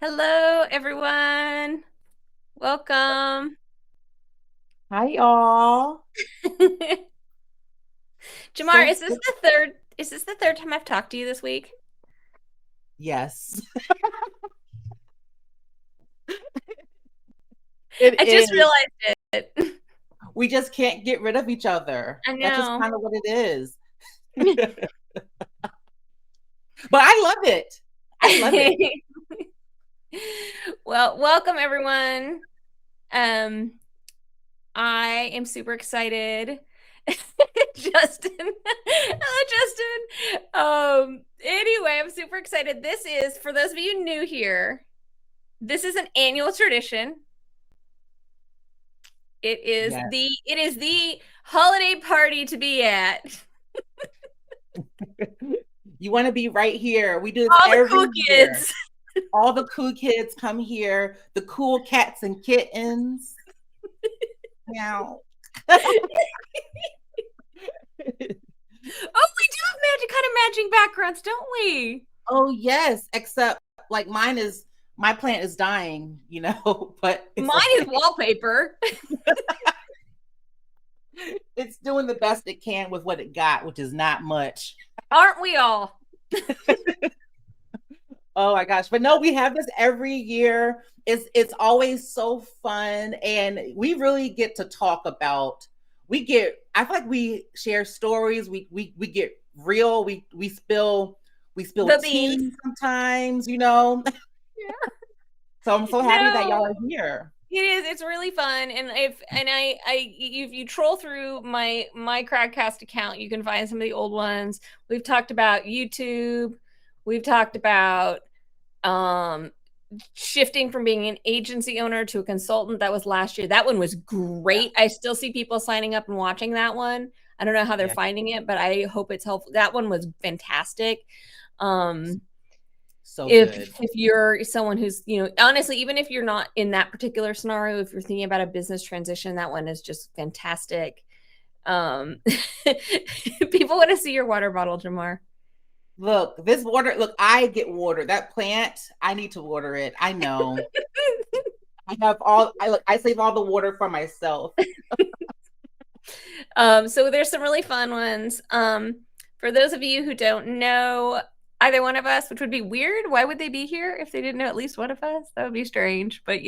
Hello, everyone. Welcome. Hi, y'all. Jamar, So, is this the third time I've talked to you this week? yes, it I just is. realized it. We just can't get rid of each other. I That's just know. kind of what it is. But I love it. I love it. Well, welcome everyone. Um, I am super excited. Justin. Hello, Justin. Anyway, I'm super excited. This is, for those of you new here, this is an annual tradition. Yes. It is the holiday party to be at. You want to be right here. We do this All the every cool year. kids. All the cool kids come here, the cool cats and kittens. Now, Oh, we do have magic kind of matching backgrounds, don't we? oh, yes, except like my plant is dying, but it's Mine is okay. wallpaper. It's doing the best it can with what it got, which is not much. Aren't we all? Oh my gosh. But no, we have this every year. It's always so fun. And we really get to talk about I feel like we share stories, we get real, we spill The beans. tea sometimes. Yeah. So I'm so happy that y'all No, are here. it is. It's really fun. And if you troll through my Crowdcast account, you can find some of the old ones. We've talked about YouTube. We've talked about um shifting from being an agency owner to a consultant. That was last year. That one was Yeah. great. I still see people signing up and watching that one. I don't know how they're Yeah. finding it, but I hope it's helpful. That one was fantastic. um So if good. if you're someone who's, honestly, even if you're not in that particular scenario, if you're thinking about a business transition, that one is just fantastic. um People want to see your water bottle, Jamar. Look, this water, look, I get water. That plant, I need to water it. I know. I save all the water for myself. So there's some really fun ones. For those of you who don't know either one of us, which would be weird, why would they be here if they didn't know at least one of us? That would be strange. But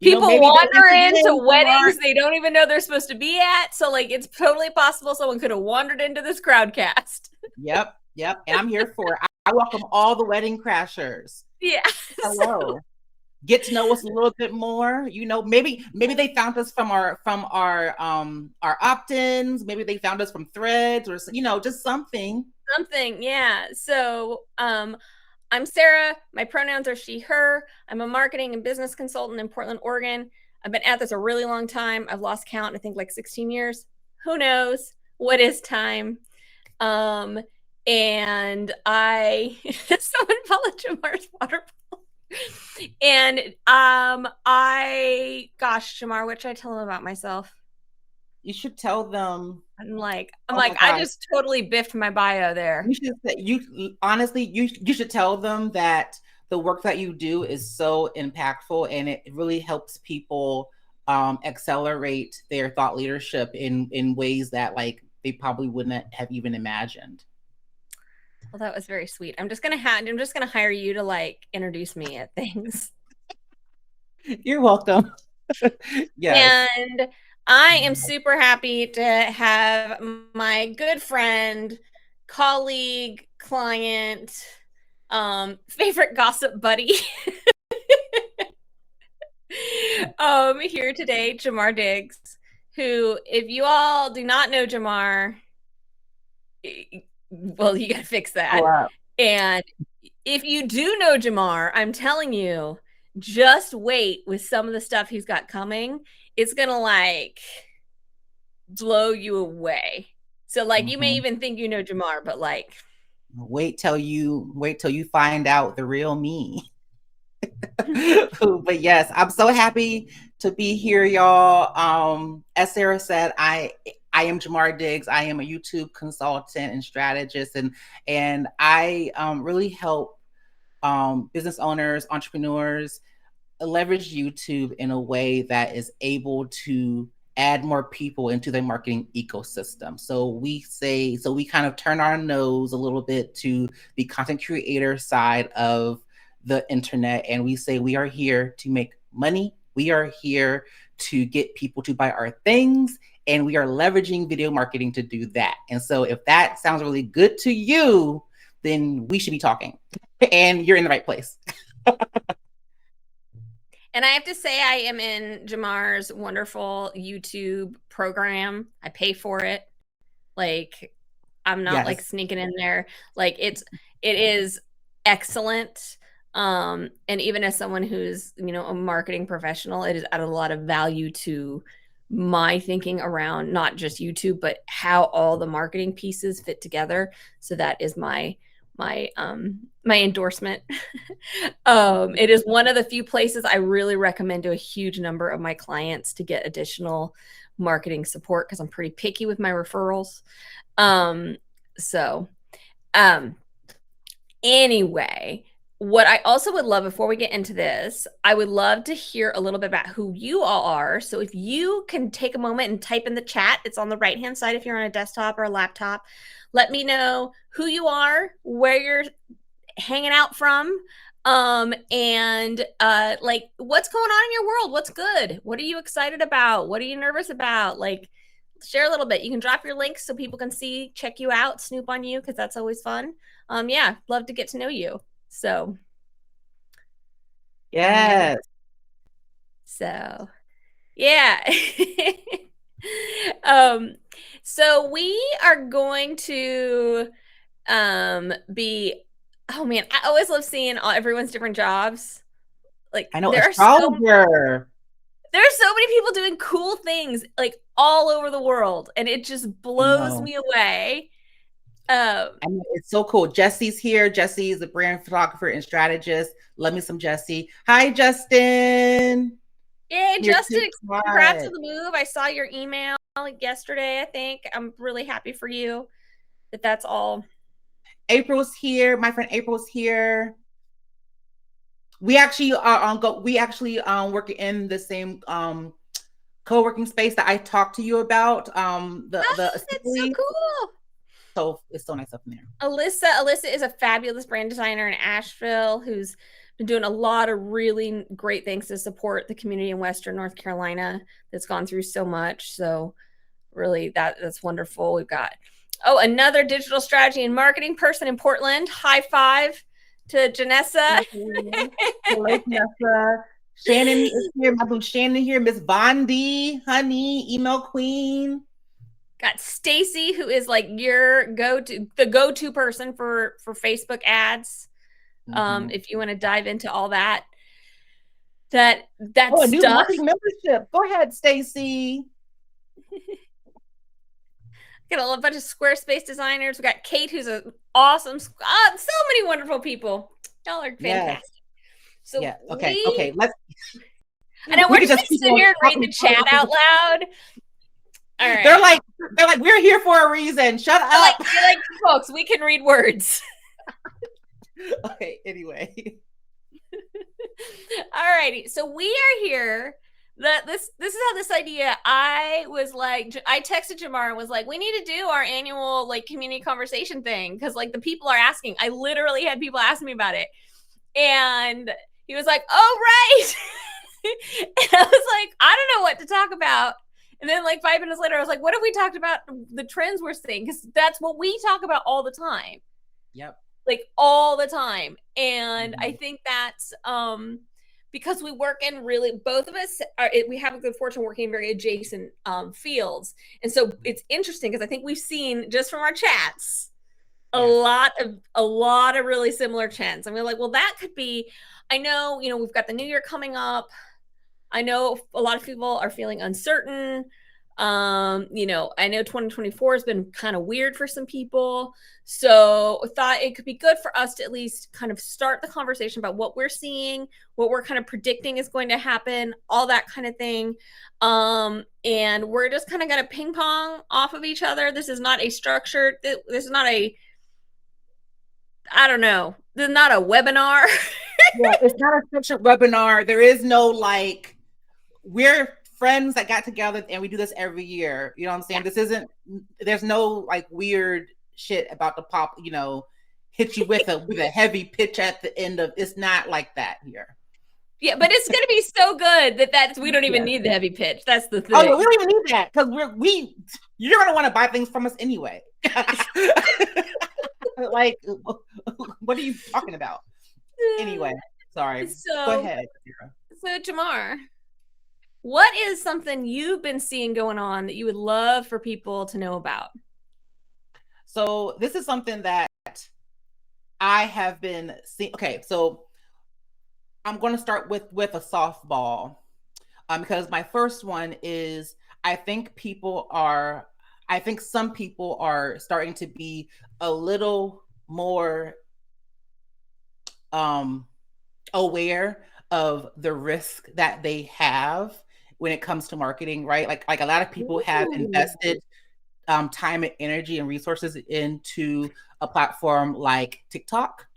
people Maybe they're wander into into games, Jamar. weddings they don't even know they're supposed to be at. So like it's totally possible someone could have wandered into this crowdcast. Yep, yep. And I'm here for it. I welcome all the wedding crashers. Yeah. So Hello. Get to know us a little bit more. Maybe they found us from our opt-ins. Maybe they found us from threads or just something. something, yeah. I'm Sarah. My pronouns are she, her. I'm a marketing and business consultant in Portland, Oregon. I've been at this a really long time. I've lost count, I think like 16 years. Who knows? What is time? Um, and I someone followed Jamar's water bottle. And gosh, Jamar, what should I tell him about myself? You should tell them, I'm oh like, my I gosh, just totally biffed my bio there. you should say, you honestly, you should tell them that the work that you do is so impactful and it really helps people accelerate their thought leadership in ways that like they probably wouldn't have even imagined. Well, that was very sweet. I'm just gonna hire you to like introduce me at things. You're welcome. Yes. And I am super happy to have my good friend, colleague, client, favorite gossip buddy here today, Jamar Diggs, who, if you all do not know Jamar, well, you gotta fix Oh, that. And if you do know Jamar, I'm telling you, just wait with some of the stuff he's got coming. It's gonna like blow you away. So like you may mhm. even think you know Jamar, but like Wait till you find out the real me. But yes, I'm so happy to be here, y'all. As Sarah said, I am Jamar Diggs. I am a YouTube consultant and strategist, and I really help business owners, entrepreneurs, leverage YouTube in a way that is able to add more people into the marketing ecosystem. So we kind of turn our nose a little bit to the content creator side of the internet, and we say we are here to make money. We are here to get people to buy our things, and we are leveraging video marketing to do that. And so if that sounds really good to you, then we should be talking. And you're in the right place. And I have to say, I am in Jamar's wonderful YouTube program. I pay for it. Like, I'm not like Yes. sneaking in there. Like, it is excellent. And even as someone who's, a marketing professional, it has added a lot of value to my thinking around not just YouTube, but how all the marketing pieces fit together. So that is my endorsement. It is one of the few places I really recommend to a huge number of my clients to get additional marketing support because I'm pretty picky with my referrals. So anyway, what I also would love before we get into this, I would love to hear a little bit about who you all are. So if you can take a moment and type in the chat, it's on the right hand side if you're on a desktop or a laptop. Let me know who you are, where you're hanging out from, and like what's going on in your world, what's good, what are you excited about, what are you nervous about, like share a little bit. You can drop your links so people can see, check you out, snoop on you, because that's always fun. Yeah, love to get to know you. So Yes. so yeah. um so we are going to be, oh man, I always love seeing everyone's different jobs. Like I know, astrologer. there's so many people doing cool things like all over the world, and it just I blows know. me away. I mean, it's so cool. Jesse's here. Jesse is a brand photographer and strategist. Love me some Jesse. Hi, Justin. Yay, You're too Justin, congrats on quiet. the move. I saw your email like yesterday, I think. I'm really happy for you that's all. April's here. My friend April's here. We actually work in the same co-working space that I talked to you about. The Oh, that's so assembly. cool. So it's so nice up in there. Alyssa is a fabulous brand designer in Asheville who's been doing a lot of really great things to support the community in Western North Carolina that's gone through so much. So really that's wonderful. We've got another digital strategy and marketing person in Portland. High five to Janessa. Hello, Vanessa. Shannon is here. My boo Shannon here. Miss Bondi, honey, email queen. Got Stacy, who is like your go-to person for Facebook ads. If you want to dive into all that Oh, a new stuff. marketing membership. Go ahead, Stacy. Got a bunch of Squarespace designers. We got Kate, who's an awesome, so many wonderful people. Y'all are fantastic. Yes. So yeah, okay. Let's. I know we're just gonna sit here and read the chat out loud. All right. They're like, we're here for a reason. Shut up. They're like, folks, we can read words. Okay. Anyway. All righty. So we are here. This is how this idea. I was like, I texted Jamar and was like, we need to do our annual like community conversation thing because like the people are asking. I literally had people asking me about it, and he was like, "Oh right," and I was like, "I don't know what to talk about." And then like 5 minutes later, I was like, "What if we talked about the trends we're seeing? Because that's what we talk about all the time." Yep. Like all the time, and I think that's because we work in really, both of us we have a good fortune working in very adjacent fields, and so it's interesting because I think we've seen just from our chats a lot of really similar trends, and we're like, well, that could be. I know, we've got the new year coming up. I know a lot of people are feeling uncertain. I know 2024 has been kind of weird for some people. So I thought it could be good for us to at least kind of start the conversation about what we're seeing, what we're kind of predicting is going to happen, all that kind of thing. And we're just kind of going to ping pong off of each other. This is not a structured, this is not a, I don't know. This is not a webinar. Yeah, it's not a structured webinar. There is no like, we're friends that got together and we do this every year. You know what I'm Yeah. saying? This isn't, there's no like weird shit about the pop, you know, hit you with a heavy pitch at the end of, it's not like that here. Yeah, but it's gonna be so good that we don't even Yes. need the heavy pitch. That's the Oh no, thing. we don't even need that because you're gonna want to buy things from us anyway. Like, what are you talking about? Anyway, sorry. Go So, ahead. so Jamar, what is something you've been seeing going on that you would love for people to know about? So this is something that I have been seeing. Okay, so I'm going to start with a softball, because my first one is I think people are, I think some people are starting to be a little more um, aware of the risk that they have when it comes to marketing, right? Like a lot of people have Ooh. invested time and energy and resources into a platform like TikTok,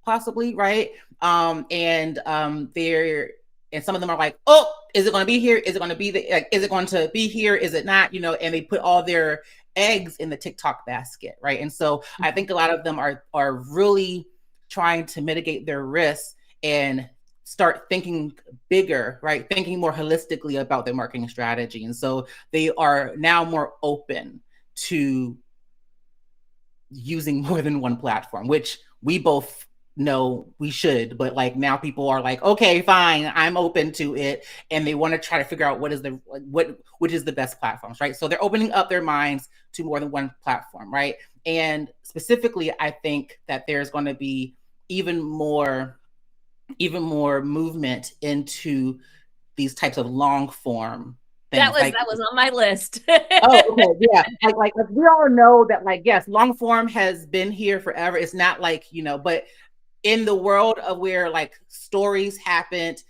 possibly, right? They're, and some of them are like, oh, is it going to be here? Is it going to be like, is it going to be here? Is it not? You know, and they put all their eggs in the TikTok basket, right? And so I think a lot of them are really trying to mitigate their risks and start thinking bigger, right? Thinking more holistically about their marketing strategy. And so they are now more open to using more than one platform, which we both know we should, but like now people are like, okay, fine, I'm open to it, and they want to try to figure out what is the which is the best platforms, right? So they're opening up their minds to more than one platform, right? And specifically, I think that there's going to be even more movement into these types of long form That things, was like, that was on my list. oh, okay, yeah. Like we all know that, like, yes, long form has been here forever. It's not like, you know, but in the world of where like stories happened,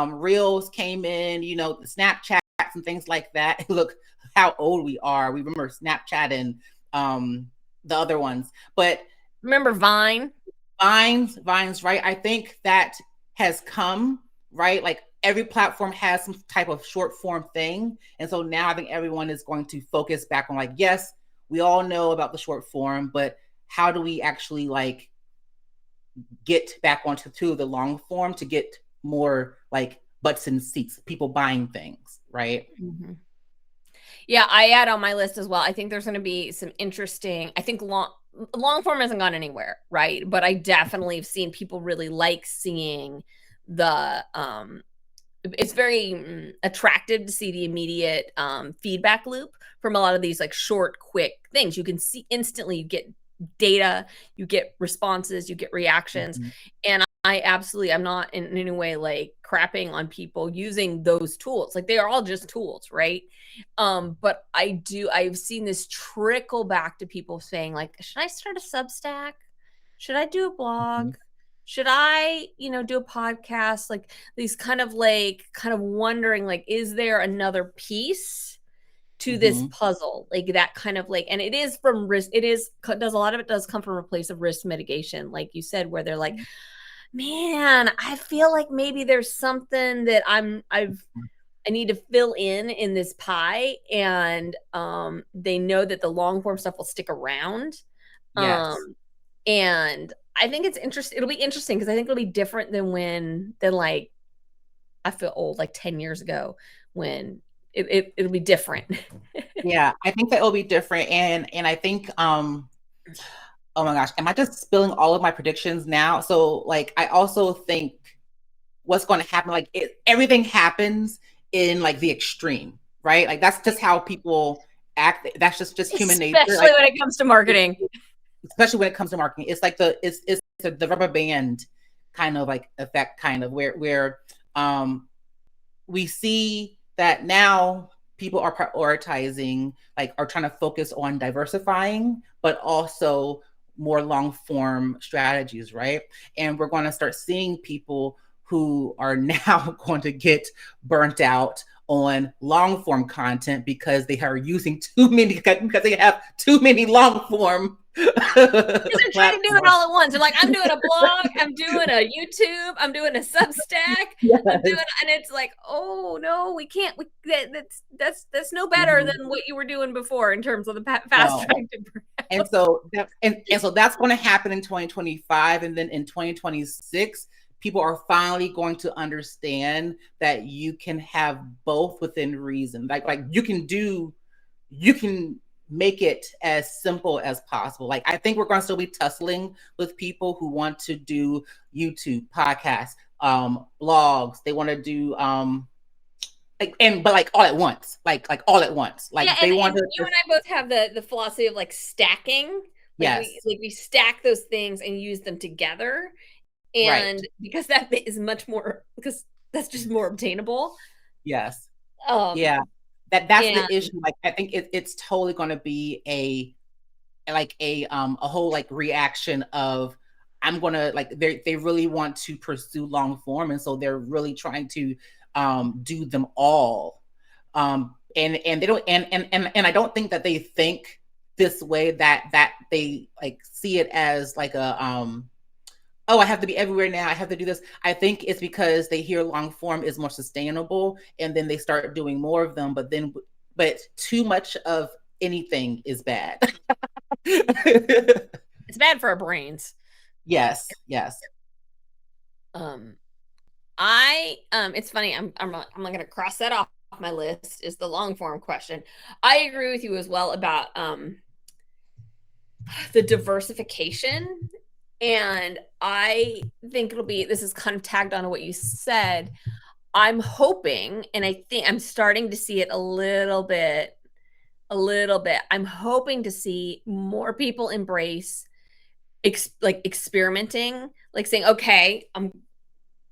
reels came in, you know, Snapchats and things like that. Look how old we are. We remember Snapchat and the other ones. But Remember Vine? Vines, right? I think that has come, right? Like every platform has some type of short form thing. And so now I think everyone is going to focus back on like, yes, we all know about the short form, but how do we actually like get back onto the long form to get more like butts and seats, people buying things, right? Mm-hmm. Yeah, I add on my list as well. I think there's going to be some interesting. I think long form hasn't gone anywhere, right? But I definitely have seen people really like seeing the it's very attractive to see the immediate feedback loop from a lot of these like short, quick things. You can see instantly, you get data, you get responses, you get reactions. Mm-hmm. And I absolutely, I'm not in any way like crapping on people using those tools. Like they are all just tools, right? But I've seen this trickle back to people saying, like, should I start a Substack? Should I do a Mm-hmm. blog? Should I, do a podcast? Like these kind of wondering, like, is there another piece to this Mm-hmm. puzzle? Like that kind of like, and it is from risk, does a lot of it does come from a place of risk mitigation, like you said, where they're like, man, I feel like maybe there's something that I need to fill in this pie, and they know that the long form stuff will stick around. Yes. Um, and I think it's interesting. It'll be interesting because I think it'll be different than like I feel old, like 10 years ago when it'll be different. Yeah, I think that it'll be different. And I think oh my gosh, am I just spilling all of my predictions now? So like I also think what's going to happen, like everything happens in like the extreme, right? Like that's just how people act. That's just human nature. Especially Like when it comes to marketing. especially when it comes to marketing, it's like it's the rubber band kind of like effect, kind of where um we see that now people are prioritizing, like are trying to focus on diversifying, but also more long form strategies, right? And we're going to start seeing people who are now going to get burnt out on long form content because they are using too many, because they have too many long form Because they're trying to do it platforms. all at once. They're like, I'm doing a blog, I'm doing a YouTube, I'm doing a Substack, I'm doing, Yes. and it's like, oh no, we can't. That's no better Mhm. than what you were doing before in terms of the fast No. track to And so so that's going to happen in 2025, and then in 2026 people are finally going to understand that you can have both within reason. Like you can make it as simple as possible. Like I think we're going to still be tussling with people who want to do YouTube, podcasts, blogs. They want to do but like all at once, like all at once. Yeah, Like and they want to you and I both have the philosophy of like stacking. yes, Like we stack those things and use them together. right. And because that is much more, because that's just more obtainable. Yes. Um Yeah. That's and the issue. Like I think it's totally going to be a whole like reaction of I'm gonna like they really want to pursue long form, and so they're really trying to do them all. And they don't and I don't think that they think this way, that they like see it as like a oh, I have to be everywhere now, I have to do this. I think it's because they hear long form is more sustainable, and then they start doing more of them, but too much of anything is bad. it's bad for our brains. Yes, yes. Um I it's funny, I'm gonna cross that off my list is the long form question. I agree with you as well about the diversification. And I think it'll be, this is kind of tagged on to what you said. I'm hoping, and I think I'm starting to see it a little bit, I'm hoping to see more people embrace like experimenting, like saying, okay,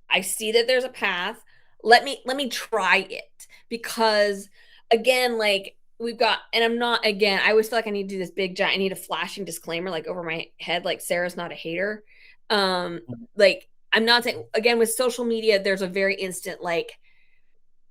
I see that there's a path. Let me try it. Because again, like we've got, and I'm not, again, I always feel like I need to do this big giant, I need a flashing disclaimer like over my head, like Sarah's not a hater. Um, like I'm not saying, again, with social media, there's a very instant like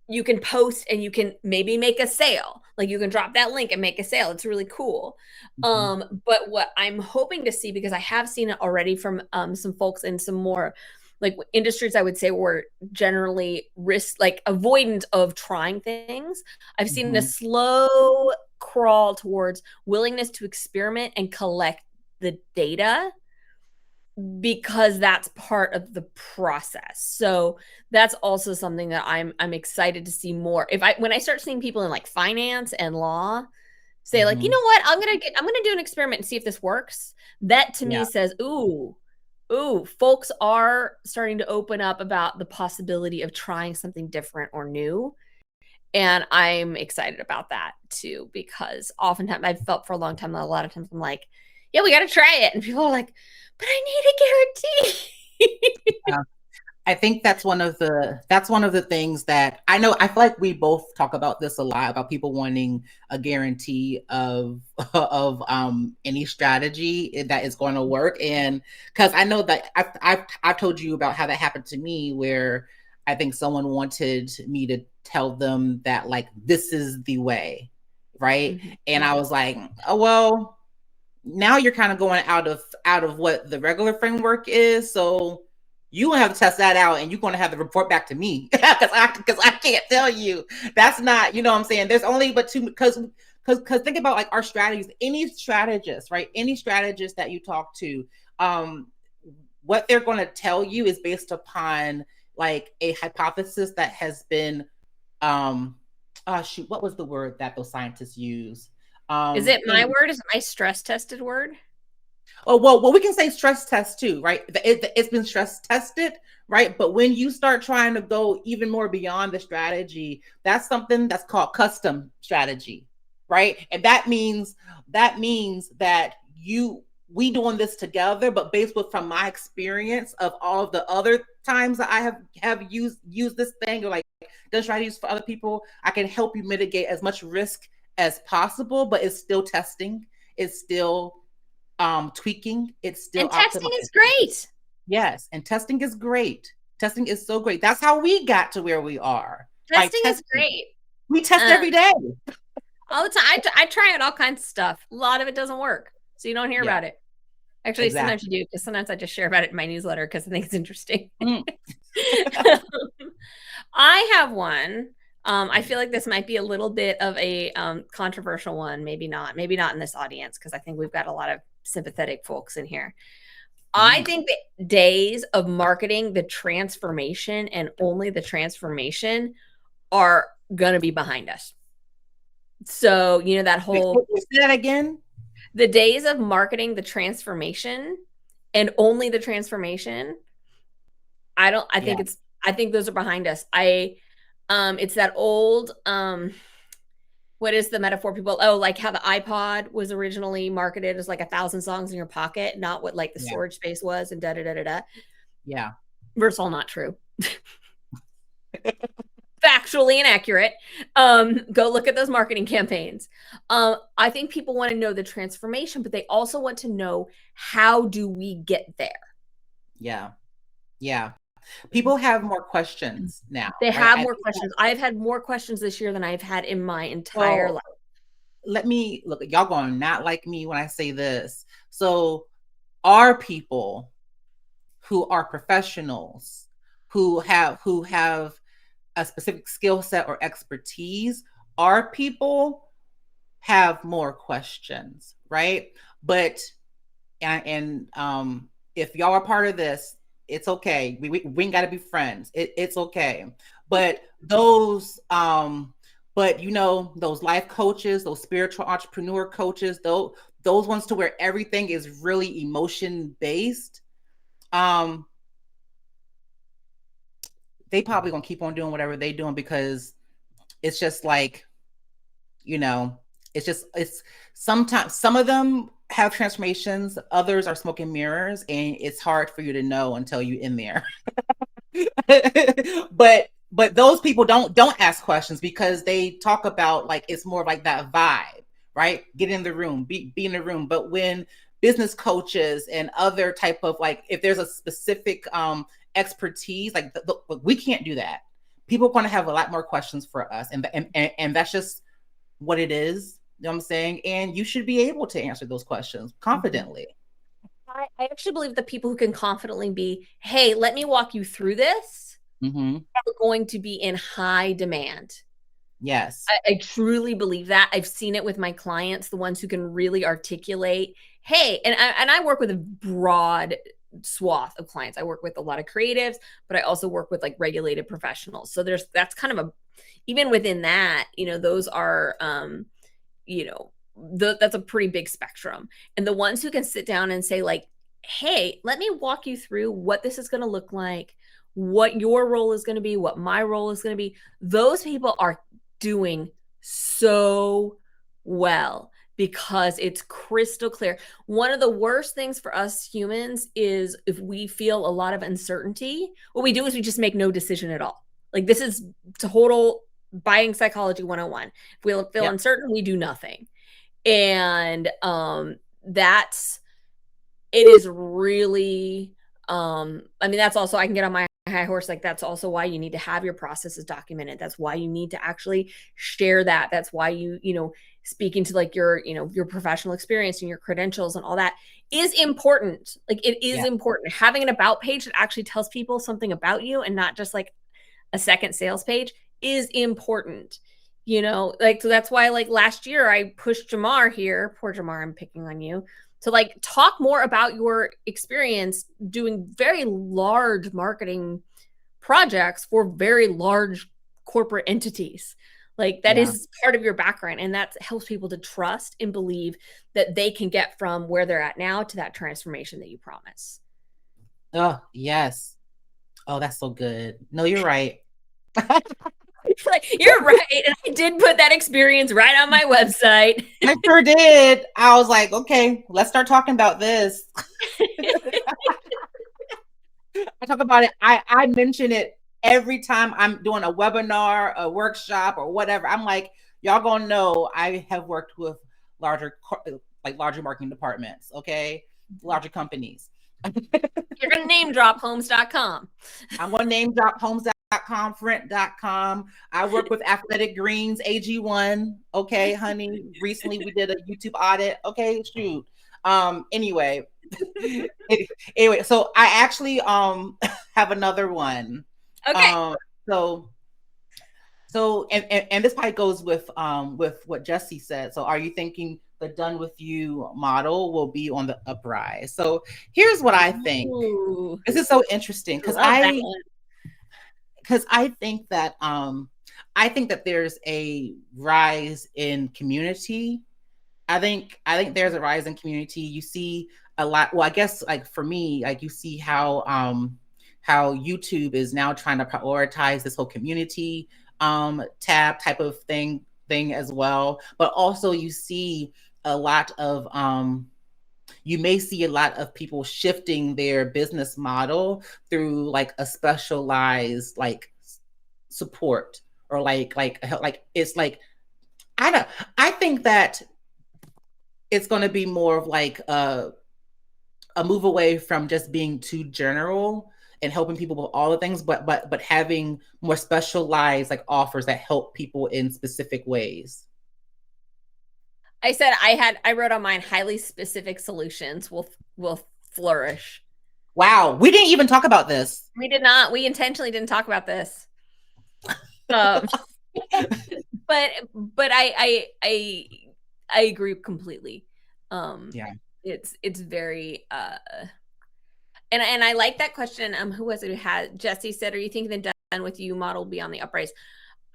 you can post and you can maybe make a sale. Like you can drop that link and make a sale. It's really cool. Mhm. But what I'm hoping to see, because I have seen it already from some folks in some more like industries, I would say were generally risk like avoidant of trying things. I've seen a Mhm. slow crawl towards willingness to experiment and collect the data, because that's part of the process. So that's also something that I'm excited to see more. If I when I start seeing people in like finance and law say like, you Mhm. know what, I'm gonna do an experiment and see if this works. That to Yeah. me says, ooh, folks are starting to open up about the possibility of trying something different or new. And I'm excited about that too, because oftentimes I've felt for a long time that a lot of times I'm like, yeah, we got to try it. And people are like, but I need a guarantee. Yeah. I think that's one of the things that I know. I feel like we both talk about this a lot, about people wanting a guarantee of of any strategy that is going to work. And because I know that I've told you about how that happened to me, where I think someone wanted me to tell them that like this is the way, right? Mhm. And I was like, oh well, now you're kind of going out of what the regular framework is. So you gonna have to test that out, and you're gonna have to report back to me because I can't tell you. That's not, you know what I'm saying. There's only but two, because think about like our strategies. Any strategist, right? Any strategist that you talk to, um, what they're going to tell you is based upon like a hypothesis that has been shoot, what was the word that those scientists use? Is it my Dang, word? Is it my stress tested word? oh well, we can say stress test too, right? It's been stress tested, right? But when you start trying to go even more beyond the strategy, that's something that's called custom strategy, right? And that means that we doing this together, but based with from my experience of all of the other times that I have used this thing, or like done strategies for other people, I can help you mitigate as much risk as possible, but it's still testing, it's still tweaking, it's still And testing optimizing. is great. Yes, and testing is great. Testing is so great. That's how we got to where we are, by Testing is testing. great. We test Um, every day. all the time. I try out all kinds of stuff. A lot of it doesn't work, so you don't hear Yeah, about it. Actually, sometimes you exactly. do, because sometimes I just share about it in my newsletter because I think it's interesting. Mm. I have one. I feel like this might be a little bit of a controversial one. Maybe not. Maybe not in this audience because I think we've got a lot of sympathetic folks in here. I Mm. think the days of marketing the transformation and only the transformation are going to be behind us. So, that Wait, whole say that again. the days of marketing the transformation and only the transformation, I don't I Yeah, think I think those are behind us. It's that old what is the metaphor people, oh, like how the iPod was originally marketed as like 1,000 songs in your pocket, not what like the yeah, storage space was, and da da da da da. yeah, Verse all not true. Factually inaccurate. Go look at those marketing campaigns. I think people want to know the transformation, but they also want to know, how do we get there? yeah, yeah. People have more questions now, They right? have I more think questions. I've had more questions this year than I've had in my entire so. life. Let me look. Y'all gonna not like me when I say this. So, are people who are professionals who have a specific skill set or expertise, our people have more questions, right? But and if y'all are part of this, it's okay. We ain't got to be friends. It's okay. But but those life coaches, those spiritual entrepreneur coaches, those ones to where everything is really emotion based. Um, they probably gonna keep on doing whatever they doing because it's just like, you know, it's sometimes some of them have transformations, others are smoking mirrors, and it's hard for you to know until you're in there. but those people don't ask questions because they talk about like it's more like that vibe, right? Get in the room, be in the room. But when business coaches and other type of like if there's a specific expertise, like we can't do that. People are going to have a lot more questions for us, and that's just what it is. You know what I'm saying? And you should be able to answer those questions confidently. I actually believe the people who can confidently be, hey, let me walk you through this, Mm-hmm. are going to be in high demand. Yes. I truly believe that. I've seen it with my clients, the ones who can really articulate, hey, and I work with a broad swath of clients. I work with a lot of creatives, but I also work with like regulated professionals. So that's kind of a, even within that, those are that's a pretty big spectrum. And the ones who can sit down and say like, hey, let me walk you through what this is going to look like, what your role is going to be, what my role is going to be, those people are doing so well because it's crystal clear. One of the worst things for us humans is if we feel a lot of uncertainty, what we do is we just make no decision at all. Like, this is total buying psychology 101. If we feel Yep. uncertain, we do nothing. And that's it is really I mean, that's also, I can get on my high horse, like that's also why you need to have your processes documented. That's why you need to actually share that. That's why speaking to like your professional experience and your credentials and all that is important. Like, it is Yeah. important. Having an about page that actually tells people something about you and not just like a second sales page is important. Like, so that's why like last year I pushed Jamar here, poor Jamar, I'm picking on you, to like talk more about your experience doing very large marketing projects for very large corporate entities. Like, that Yeah. is part of your background, and that helps people to trust and believe that they can get from where they're at now to that transformation that you promise. Oh, yes. Oh, that's so good. No, you're right. Like, you're right, and I did put that experience right on my website. I sure did. I was like, okay, let's start talking about this. I talk about it. I mention it every time I'm doing a webinar, a workshop, or whatever. I'm like, y'all gonna know I have worked with larger marketing departments, okay, larger companies. You're gonna name drop homes.com. I'm gonna name drop homes.com. Rent.com, Rent.com. I work with Athletic Greens, AG1. Okay, honey. Recently we did a YouTube audit. Okay, shoot. Anyway, anyway, so I actually have another one. Okay. Um, so and this probably goes with what Jesse said. So are you thinking the done with you model will be on the uprise? So here's what I think. Ooh, This is so interesting I love that one. because I think that there's a rise in community. I think there's a rise in community. You see a lot. Well, I guess like for me, like you see how YouTube is now trying to prioritize this whole community tab type of thing as well. But also you see a lot of you may see a lot of people shifting their business model through like a specialized like support or like it's like I don't I think that it's going to be more of like a move away from just being too general and helping people with all the things, but having more specialized like offers that help people in specific ways. I said I wrote on mine highly specific solutions will flourish. Wow, we didn't even talk about this. We did not. We intentionally didn't talk about this. Um, but I agree completely. Yeah. It's very and I like that question. Who was it who had Jesse said, "Are you thinking the done with you model will be on the uprise?"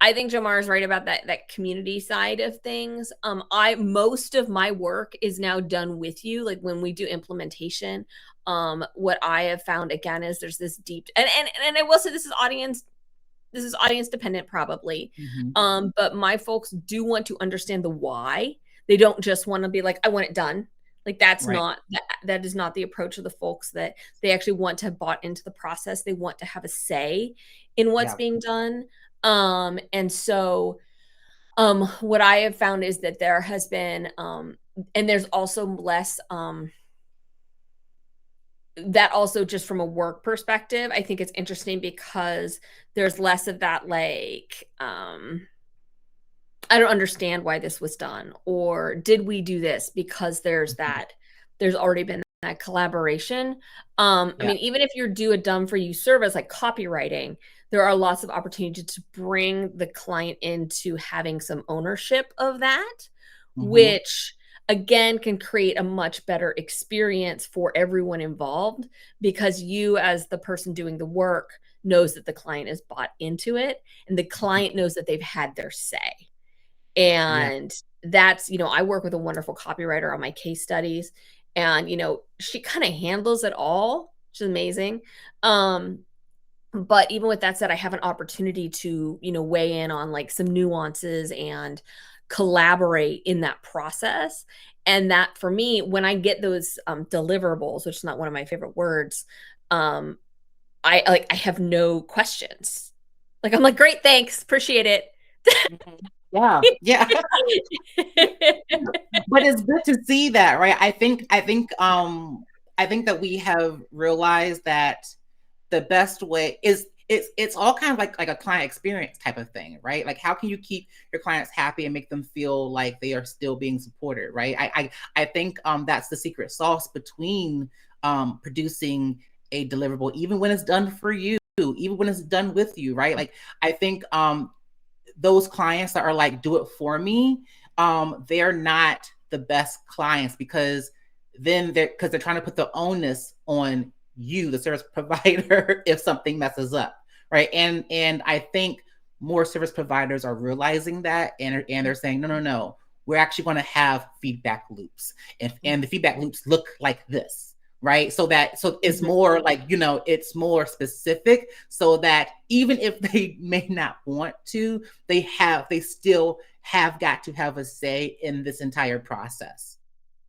I think Jamar is right about that community side of things. I most of my work is now done with you. Like when we do implementation, what I have found again is there's this deep and I will say this is audience dependent probably. Mm-hmm. But my folks do want to understand the why. They don't just want to be like, I want it done. Like that's Right. not that is not the approach of the folks that they actually want to have bought into the process. They want to have a say in what's Yeah. being done. And so what I have found is that there has been and there's also less that also just from a work perspective, I think it's interesting because there's less of that like I don't understand why this was done or did we do this because there's already been that collaboration. I Yeah. mean, even if you're do a done for you service like copywriting, there are lots of opportunities to bring the client into having some ownership of that, Mm-hmm. which again can create a much better experience for everyone involved because you as the person doing the work knows that the client is bought into it and the client knows that they've had their say. Yeah. And that's, I work with a wonderful copywriter on my case studies and, she kind of handles it all, which is amazing. But even with that said, I have an opportunity to, weigh in on like some nuances and collaborate in that process. And that for me, when I get those deliverables, which is not one of my favorite words, I have no questions. Like I'm like, great, thanks, appreciate it. Mhm. Yeah. Yeah. But it's good to see that, right? I think that we have realized that the best way is it's all kind of like a client experience type of thing, right? Like how can you keep your clients happy and make them feel like they are still being supported, right? I think that's the secret sauce between producing a deliverable, even when it's done for you, even when it's done with you, right? Like I think those clients that are like do it for me, they're not the best clients because then they're trying to put the onus on you, the service provider, if something messes up, right? And I think more service providers are realizing that and they're saying, no, we're actually going to have feedback loops, and the feedback loops look like this, right? So it's Mhm. more like it's more specific, so that even if they may not want to, they still have got to have a say in this entire process.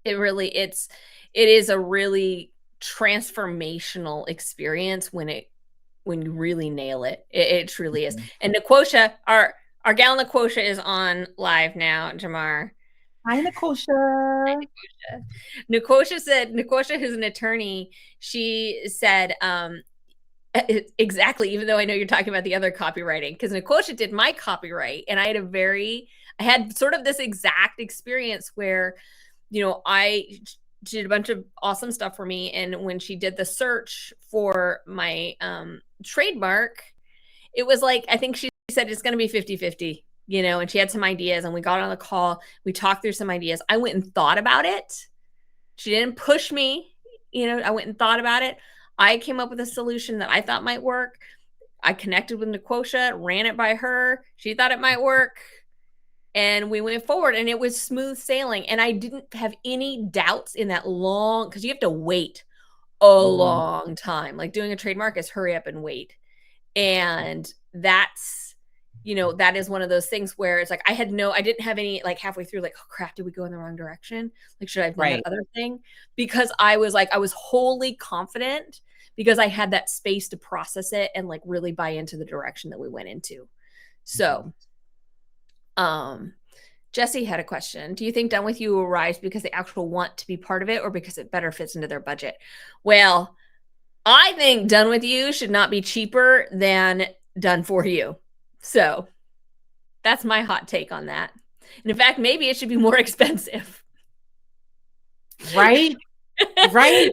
It is a really transformational experience when you really nail it. It truly is. Mhm. And Niquosha, our gal Niquosha is on live now, Jamar. Hi, Nicole. Niquosha said, Niquosha, who's an attorney, she said, Exactly, even though I know you're talking about the other copywriting, because Nicosia did my copyright, and I had sort of this exact experience where, she did a bunch of awesome stuff for me, and when she did the search for my trademark, it was like, I think she said it's going to be 50-50, and she had some ideas, and we got on the call, we talked through some ideas. I went and thought about it. She didn't push me. I went and thought about it. I came up with a solution that I thought might work. I connected with Nicosia, ran it by her. She thought it might work. And we went forward, and it was smooth sailing. And I didn't have any doubts in that long, because you have to wait a long time. Like, doing a trademark is hurry up and wait. And that is one of those things where it's like, I didn't have any, like, halfway through, like, oh crap, did we go in the wrong direction? Like, should I have done that other thing? Because I was wholly confident, because I had that space to process it and, like, really buy into the direction that we went into. So, Jesse had a question. Do you think Done With You will rise because they actually want to be part of it, or because it better fits into their budget? Well, I think Done With You should not be cheaper than Done For You. So that's my hot take on that. And in fact, maybe it should be more expensive. Right? Right?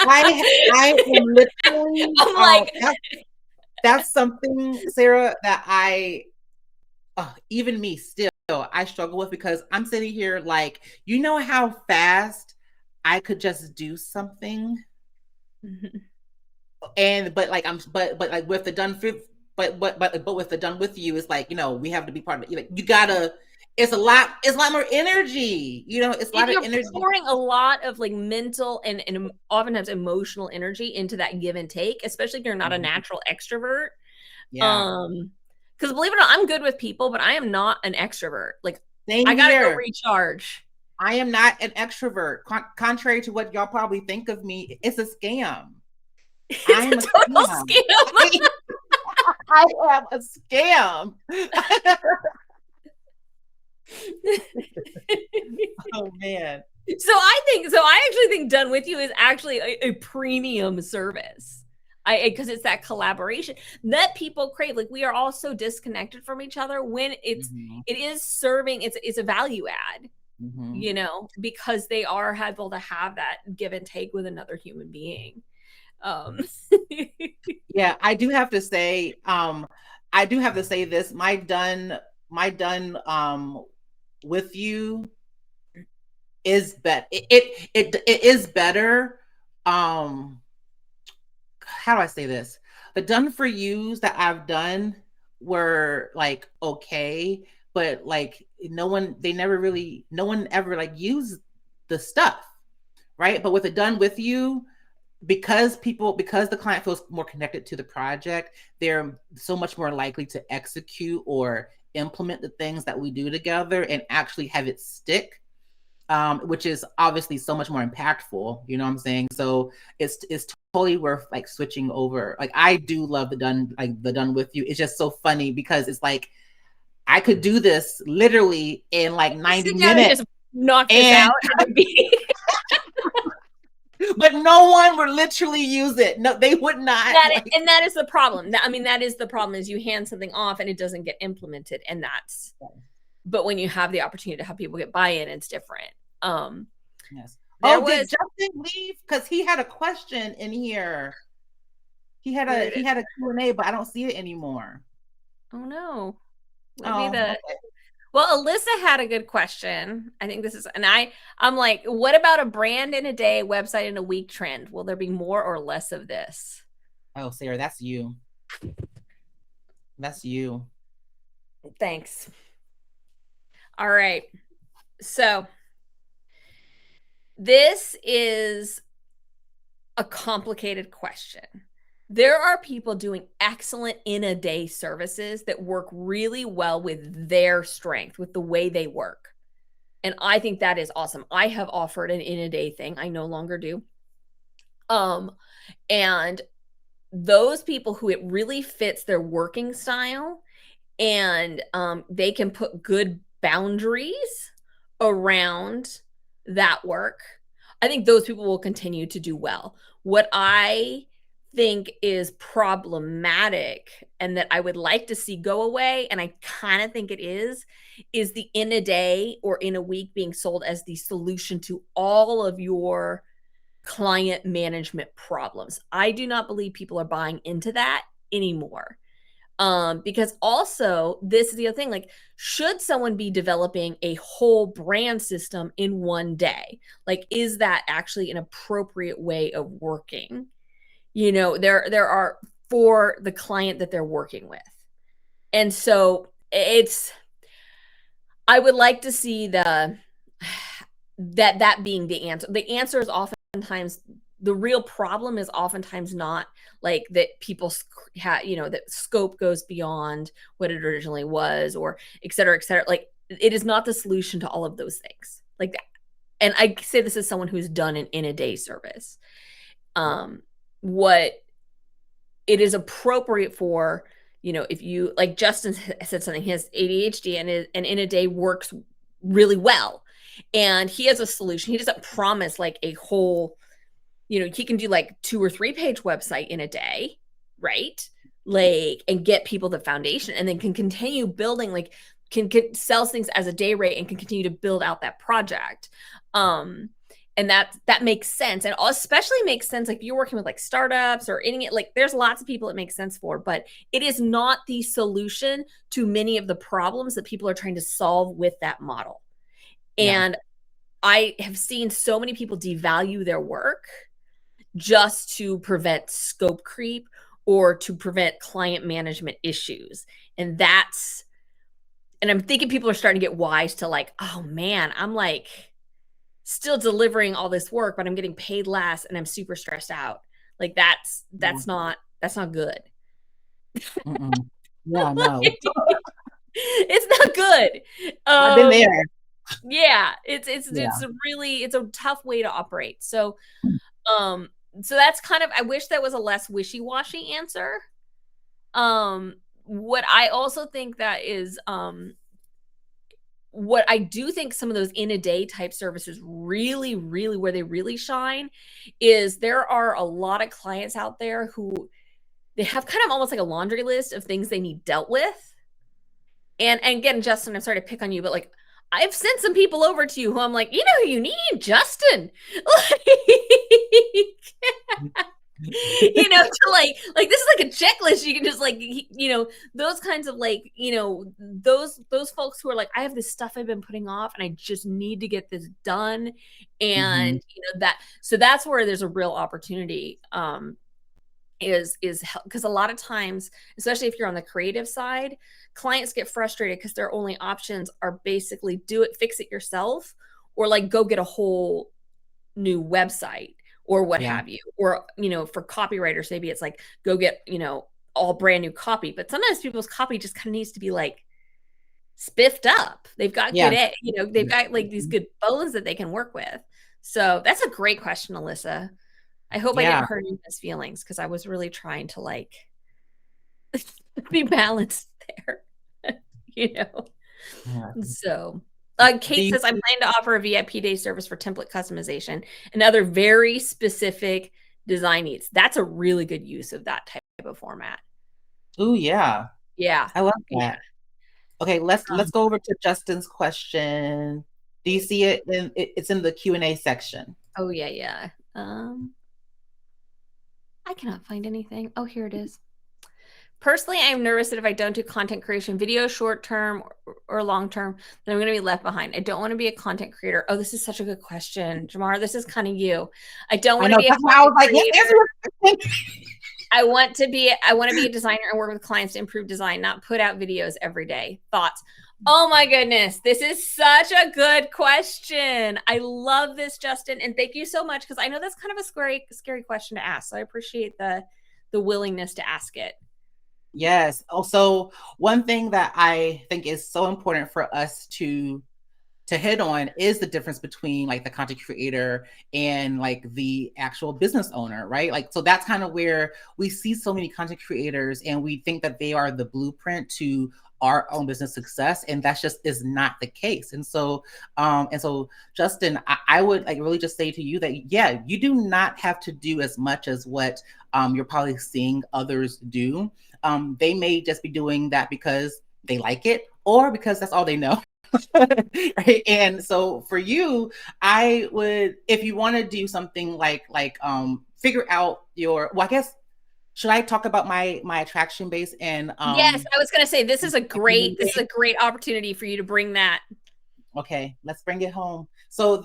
I am literally, I'm like, that's something, Sarah, that even me still, I struggle with, because I'm sitting here like, how fast I could just do something. And but like with the done for, but with the Done With You, it's like, we have to be part of it. Like, you gotta, it's a lot more energy, it's a lot of energy. You're pouring a lot of, like, mental and oftentimes emotional energy into that give and take, especially if you're not a natural extrovert. Yeah. Because believe it or not, I'm good with people, but I am not an extrovert. Like, Same I gotta here. go recharge. I am not an extrovert. Contrary to what y'all probably think of me, it's a scam. I'm a total scam. I am a scam. Oh man. So I actually think Done With You is actually a premium service. Because it's that collaboration that people crave. Like, we are all so disconnected from each other when it is serving. It's a value add, because they are able to have that give and take with another human being. Yeah, I do have to say this. My done with you is better. It is better. How do I say this? The Done For Yous that I've done were like okay, but like no one ever like used the stuff, right? But with the Done With You, because the client feels more connected to the project, they're so much more likely to execute or implement the things that we do together and actually have it stick, which is obviously so much more impactful. You know what I'm saying? So it's totally worth like switching over. Like, I do love the Done With You. It's just so funny because it's like, I could do this literally in like 90 minutes. Just knock this out. But no one would literally use it. No, they would not. And that is the problem. That is the problem, is you hand something off and it doesn't get implemented. And that's, but when you have the opportunity to have people get buy-in, it's different. Yes. Did Justin leave? Because he had a question in here. He had a Q&A, but I don't see it anymore. Oh no. Okay. Well, Alyssa had a good question. I think this is, and I'm like, what about a brand in a day, website in a week trend? Will there be more or less of this? Oh, Sarah, that's you. That's you. Thanks. All right. So this is a complicated question. There are people doing excellent in a day services that work really well with their strength, with the way they work. And I think that is awesome. I have offered an in a day thing. I no longer do. And those people who it really fits their working style, and they can put good boundaries around that work, I think those people will continue to do well. What I think is problematic and that I would like to see go away, and I kind of think it is the in a day or in a week being sold as the solution to all of your client management problems. I do not believe people are buying into that anymore. Because also this is the other thing, like, should someone be developing a whole brand system in one day? Like, is that actually an appropriate way of working? There are, for the client that they're working with. And so I would like to see that being the answer. The answer is oftentimes, the real problem is oftentimes not like that people that scope goes beyond what it originally was, or et cetera, et cetera. Like, it is not the solution to all of those things. Like that. And I say this as someone who's done an in a day service. What it is appropriate for, if you, like Justin said something, he has ADHD, and in a day works really well. And he has a solution. He doesn't promise like a whole, he can do like 2 or 3 page website in a day, right? Like, and get people the foundation, and then can continue building, like, can sells things as a day rate and can continue to build out that project. And that makes sense, and especially makes sense like if you're working with like startups or any, like, there's lots of people it makes sense for, but it is not the solution to many of the problems that people are trying to solve with that model. Yeah. And I have seen so many people devalue their work just to prevent scope creep or to prevent client management issues. And I'm thinking people are starting to get wise to, like, oh man, I'm like still delivering all this work, but I'm getting paid less and I'm super stressed out. Like, that's Yeah. not good. Mm-mm. Yeah, no. It's not good. I've been there. Yeah, it's Yeah. really, it's a tough way to operate. Um so that's kind of, I wish that was a less wishy-washy answer. What I also think that is, what I do think some of those in a day type services really, really, where they really shine is there are a lot of clients out there who they have kind of almost like a laundry list of things they need dealt with. And again, Justin, I'm sorry to pick on you, but like, I've sent some people over to you who I'm like, you know who you need, Justin. Like, to like this is like a checklist. You can just like, those kinds of, like, those folks who are like, I have this stuff I've been putting off and I just need to get this done. Mm-hmm. And so that's where there's a real opportunity. Is because a lot of times, especially if you're on the creative side, clients get frustrated because their only options are basically do it, fix it yourself, or like go get a whole new website or what Yeah. have you. Or, for copywriters, maybe it's like go get, all brand new copy. But sometimes people's copy just kind of needs to be like spiffed up. They've got Yeah. good, they've got like these good bones that they can work with. So that's a great question, Alyssa. I hope I Yeah. didn't hurt anyone's feelings because I was really trying to like be balanced there, you know. Yeah. So, Do Kate you says, I'm planning to offer a VIP day service for template customization and other very specific design needs. That's a really good use of that type of format. Oh, yeah. Yeah. I love Yeah. that. Okay, let's Um, go over to Justin's question. Do you see it? It's in the Q&A section. oh, yeah. Yeah. I cannot find anything. Oh, here it is. Personally, I'm nervous that if I don't do content creation, video short term or long term, then I'm going to be left behind. I don't want to be a content creator. Oh, this is such a good question, Jamar. This is kind of you. I don't I want to know be a that's why I content was like, yes, creator. answer your question. I want to be a designer and work with clients to improve design, not put out videos every day. Thoughts? Oh my goodness, this is such a good question. I love this, Justin, and thank you so much, because I know that's kind of a scary question to ask. So I appreciate the willingness to ask it. Yes. Also, one thing that I think is so important for us to hit on is the difference between like the content creator and like the actual business owner, right? Like, so that's kind of where we see so many content creators and we think that they are the blueprint to our own business success, and that's just is not the case. And so Justin, I would like really just say to you that yeah, you do not have to do as much as what you're probably seeing others do. They may just be doing that because they like it or because that's all they know. Right. And so for you, I would, if you want to do something figure out your, well, I guess, should I talk about my attraction base and Yes, I was going to say this is a community base? great opportunity for you to bring that. Okay, let's bring it home. So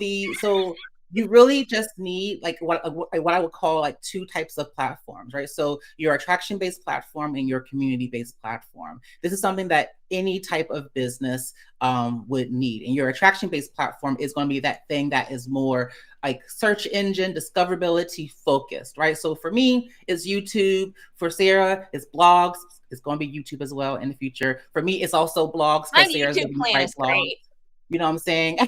you really just need like what I would call like two types of platforms, right? So your attraction-based platform and your community-based platform. This is something that any type of business would need. And your attraction-based platform is going to be that thing that is more like search engine discoverability focused, right? So for me, it's YouTube. For Sarah, it's blogs. It's going to be YouTube as well in the future. For me, it's also blogs My because Sarah's YouTube going to plan write is blogs. great. You know what I'm saying?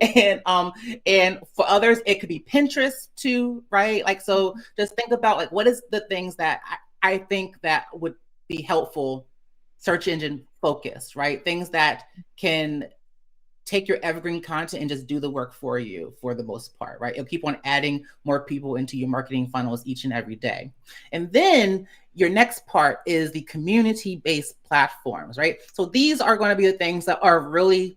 And for others it could be Pinterest too, right? Like, so just think about like what is the things that I think that would be helpful, search engine focused, right? Things that can take your evergreen content and just do the work for you for the most part, right? It'll keep on adding more people into your marketing funnels each and every day. And then your next part is the community-based platforms, right? So these are going to be the things that are really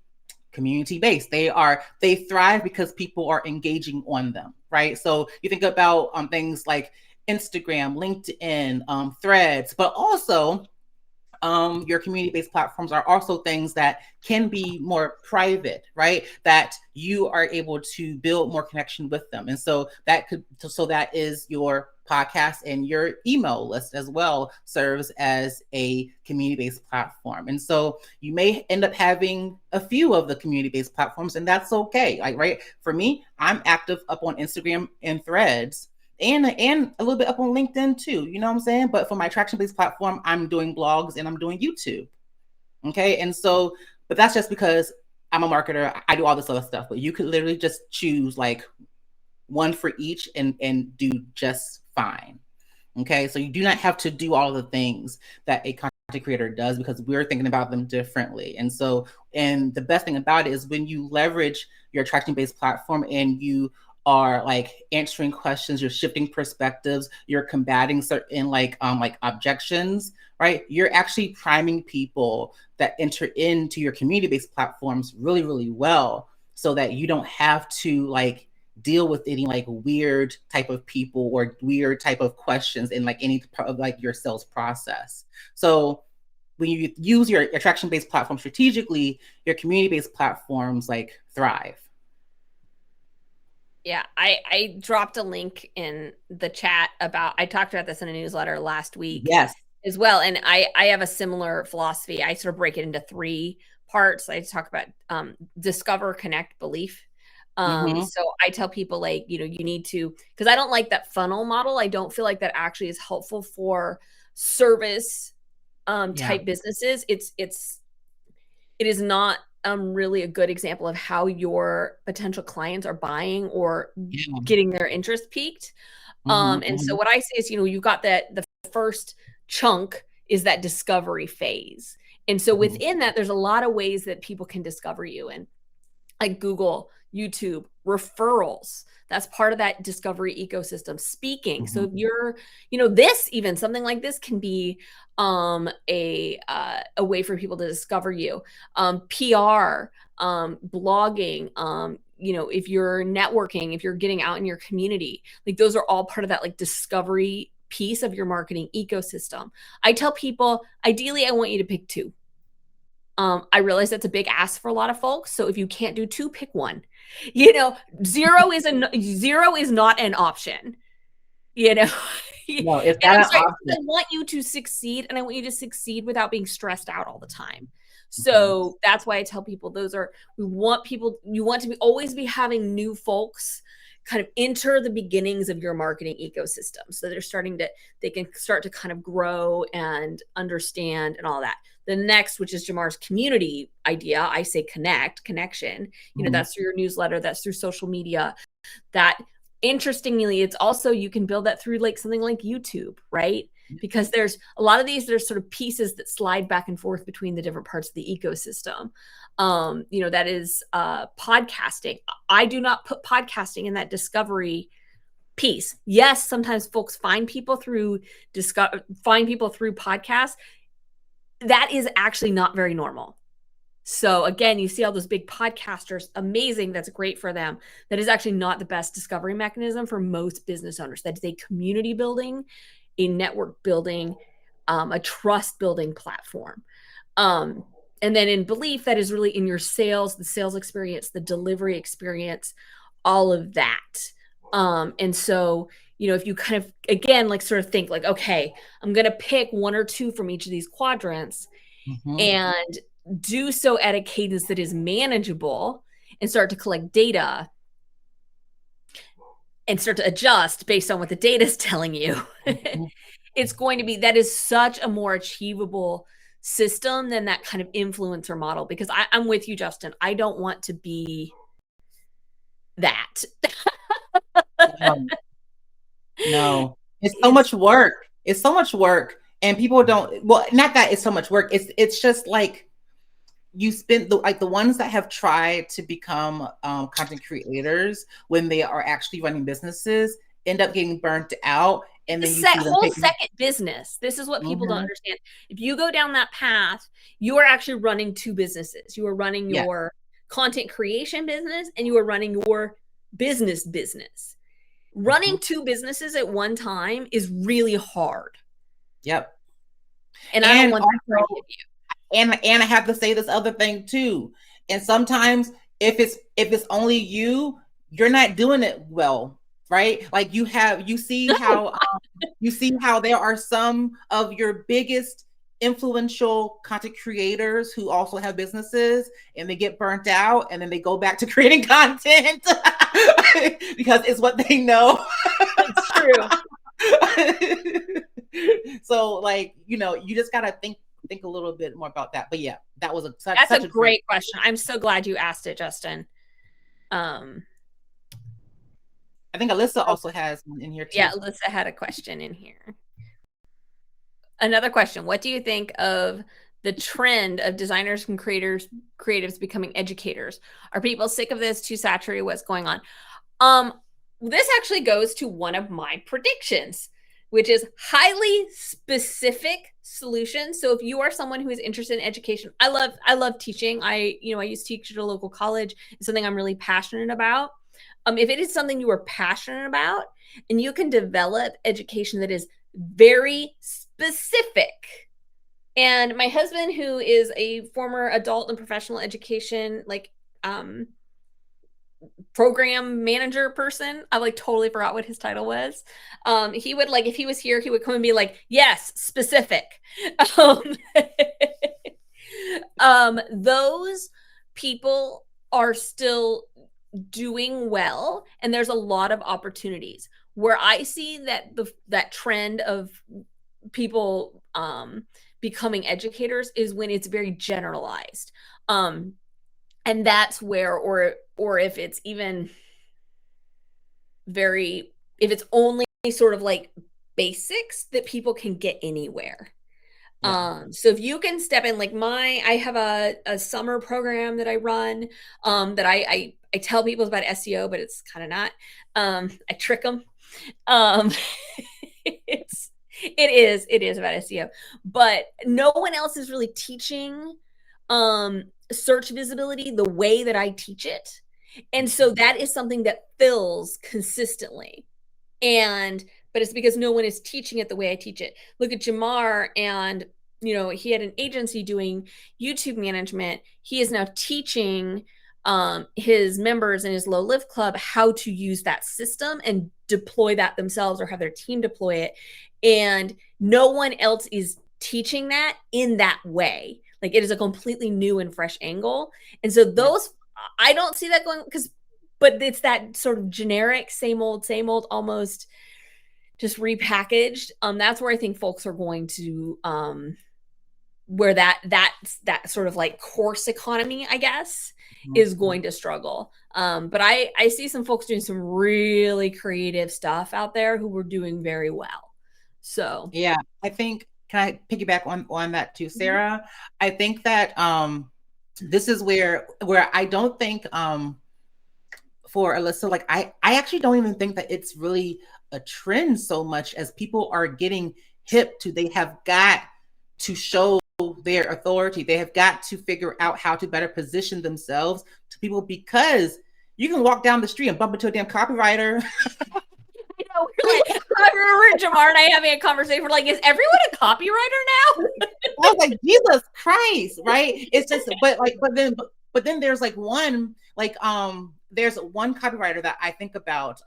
community-based. They thrive because people are engaging on them, right? So you think about things like Instagram, LinkedIn, Threads, but also your community-based platforms are also things that can be more private, right? That you are able to build more connection with them. And so that is your podcast, and your email list as well serves as a community-based platform. And so you may end up having a few of the community-based platforms, and that's okay. Like, right, for me, I'm active up on Instagram and Threads, and a little bit up on LinkedIn too. You know what I'm saying? But for my attraction-based platform, I'm doing blogs and I'm doing YouTube. Okay. And so, but that's just because I'm a marketer. I do all this other stuff, but you could literally just choose like one for each and do just fine. Okay. So you do not have to do all the things that a content creator does, because we're thinking about them differently. And so, and the best thing about it is when you leverage your attraction-based platform and you are like answering questions, you're shifting perspectives, you're combating certain like objections, right? You're actually priming people that enter into your community-based platforms really, really well, so that you don't have to like deal with any like weird type of people or weird type of questions in like any part of like your sales process. So when you use your attraction-based platform strategically, your community-based platforms like thrive. Yeah, I dropped a link in the chat about, I talked about this in a newsletter last week Yes. as well. And I have a similar philosophy. I sort of break it into three parts. I talk about discover, connect, belief. Mm-hmm. So I tell people like, you need to, because I don't like that funnel model. I don't feel like that actually is helpful for service Yeah. type businesses. It is not really a good example of how your potential clients are buying or Yeah. getting their interest piqued. Mm-hmm. And so Mm-hmm. what I say is, you've got the first chunk is that discovery phase. And so Mm-hmm. within that, there's a lot of ways that people can discover you. And like Google, YouTube, referrals. That's part of that discovery ecosystem. Speaking. So Mm-hmm. if you're, this even something like this can be a way for people to discover you. PR, blogging, if you're networking, if you're getting out in your community, like those are all part of that like discovery piece of your marketing ecosystem. I tell people, ideally, I want you to pick two. I realize that's a big ask for a lot of folks. So if you can't do two, pick one. Zero is not an option. You know, and No, it's not I'm an sorry, option. because I want you to succeed, and I want you to succeed without being stressed out all the time. Mm-hmm. So that's why I tell people you want to be always be having new folks kind of enter the beginnings of your marketing ecosystem. So they can start to kind of grow and understand and all that. The next, which is Jamar's community idea, I say connection. Mm-hmm. That's through your newsletter, that's through social media. That, interestingly, it's also, you can build that through like something like YouTube, right? because there's a lot of these, there's sort of pieces that slide back and forth between the different parts of the ecosystem. That is podcasting. I do not put podcasting in that discovery piece. Yes, sometimes folks find people through podcasts. That is actually not very normal. So again, you see all those big podcasters, amazing, that's great for them. That is actually not the best discovery mechanism for most business owners. That is a community building, a network building, a trust building platform. And then in belief, that is really in your sales, the sales experience, the delivery experience, all of that. And so, if you kind of, again, like sort of think like, okay, I'm going to pick one or two from each of these quadrants and do so at a cadence that is manageable and start to collect data and start to adjust based on what the data is telling you. It's going to be, that is such a more achievable system than that kind of influencer model, because I'm with you, Justin. I don't want to be that. No, it's so much work. It's so much work. And people don't, well, not that it's so much work. It's just like you spend the ones that have tried to become content creators when they are actually running businesses end up getting burnt out. And then you see them whole second business. This is what people don't understand. If you go down that path, you are actually running two businesses. You are running your content creation business and you are running your business. Running two businesses at one time is really hard. Yep. And I don't want that to hit you. And I have to say this other thing too. And sometimes if it's only you, you're not doing it well, right? Like you see how there are some of your biggest influential content creators who also have businesses and they get burnt out and then they go back to creating content because it's what they know. It's true. So like, you just got to think a little bit more about that. But yeah, that was such a great question. I'm so glad you asked it, Justin. I think Alyssa also has one in here too. Yeah, Alyssa had a question in here. Another question. What do you think of the trend of designers and creatives becoming educators? Are people sick of this? Too saturated? What's going on? This actually goes to one of my predictions, which is highly specific solutions. So if you are someone who is interested in education, I love teaching. I used to teach at a local college. It's something I'm really passionate about. If it is something you are passionate about and you can develop education that is very specific. And my husband, who is a former adult and professional education, program manager person, I totally forgot what his title was. He would if he was here, he would come and be like, yes, specific. Those people are still doing well, and there's a lot of opportunities. Where I see that trend of people becoming educators is when it's very generalized, and that's where, or if it's even if it's only sort of like basics that people can get anywhere. So if you can step in, I have a summer program that I run, that I tell people about SEO, but it's kind of not. I trick them. It is about SEO, but no one else is really teaching search visibility the way that I teach it. And so that is something that fills consistently. But it's because no one is teaching it the way I teach it. Look at Jamar, and he had an agency doing YouTube management. He is now teaching his members in his low lift club how to use that system and deploy that themselves or have their team deploy it. And no one else is teaching that in that way. It is a completely new and fresh angle. And so those, I don't see that going, but it's that sort of generic, same old, almost just repackaged. That's where I think folks are going to, where that sort of course economy, I guess, is going to struggle. But I see some folks doing some really creative stuff out there who were doing very well. So, Yeah, I think, can I piggyback on that too, mhm. Sarah? I think that this is where I don't think for Alyssa, like I actually don't even think that it's really a trend so much as people are getting hip to, they have got to show their authority. They have got to figure out how to better position themselves to people, because you can walk down the street and bump into a damn copywriter. I know, we're like, I remember Jamar and I having a conversation. We're like, is everyone a copywriter now? I was like, Jesus Christ, right? It's just, but then there's like one, like, there's one copywriter that I think about,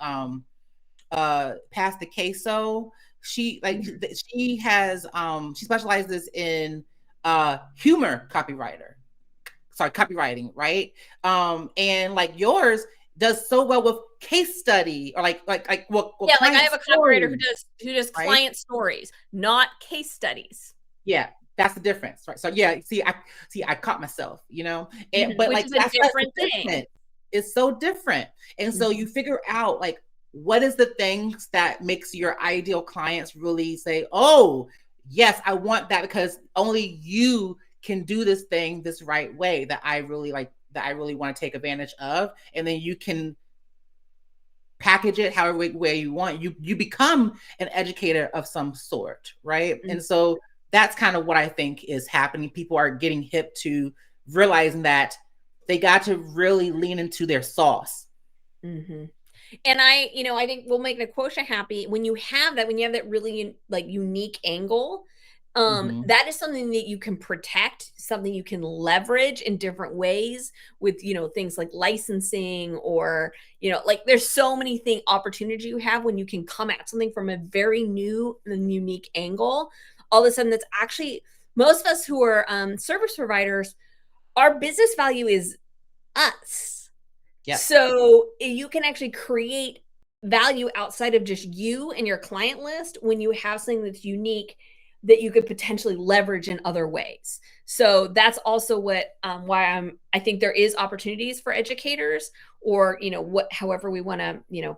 past the queso. She like she has she specializes in humor copywriter. Sorry, copywriting, right? And like yours does so well with case study, or Yeah, like I client have a copywriter stories, who does right? client stories, not case studies. Yeah, that's the difference, right? So yeah, I caught myself, but Which like is a that's the different thing. difference. It's so different. And so you Mhm. figure out like what is the things that makes your ideal clients really say, "Oh, yes, I want that, because only you can do this thing this right way that I really like, that I really want to take advantage of." And then you can package it however way you want. You become an educator of some sort, right? Mhm. And so that's kind of what I think is happening. People are getting hip to realizing that they got to really lean into their sauce. Mhm. And I think we'll make the quotient happy when you have that, when you have that really like unique angle. Mm-hmm. That is something that you can protect, something you can leverage in different ways with, things like licensing, or, like there's so many opportunities you have when you can come at something from a very new and unique angle. All of a sudden, that's actually most of us who are service providers, our business value is us. Yep. So you can actually create value outside of just you and your client list when you have something that's unique that you could potentially leverage in other ways. So that's also why I think there is opportunities for educators, or however we want to,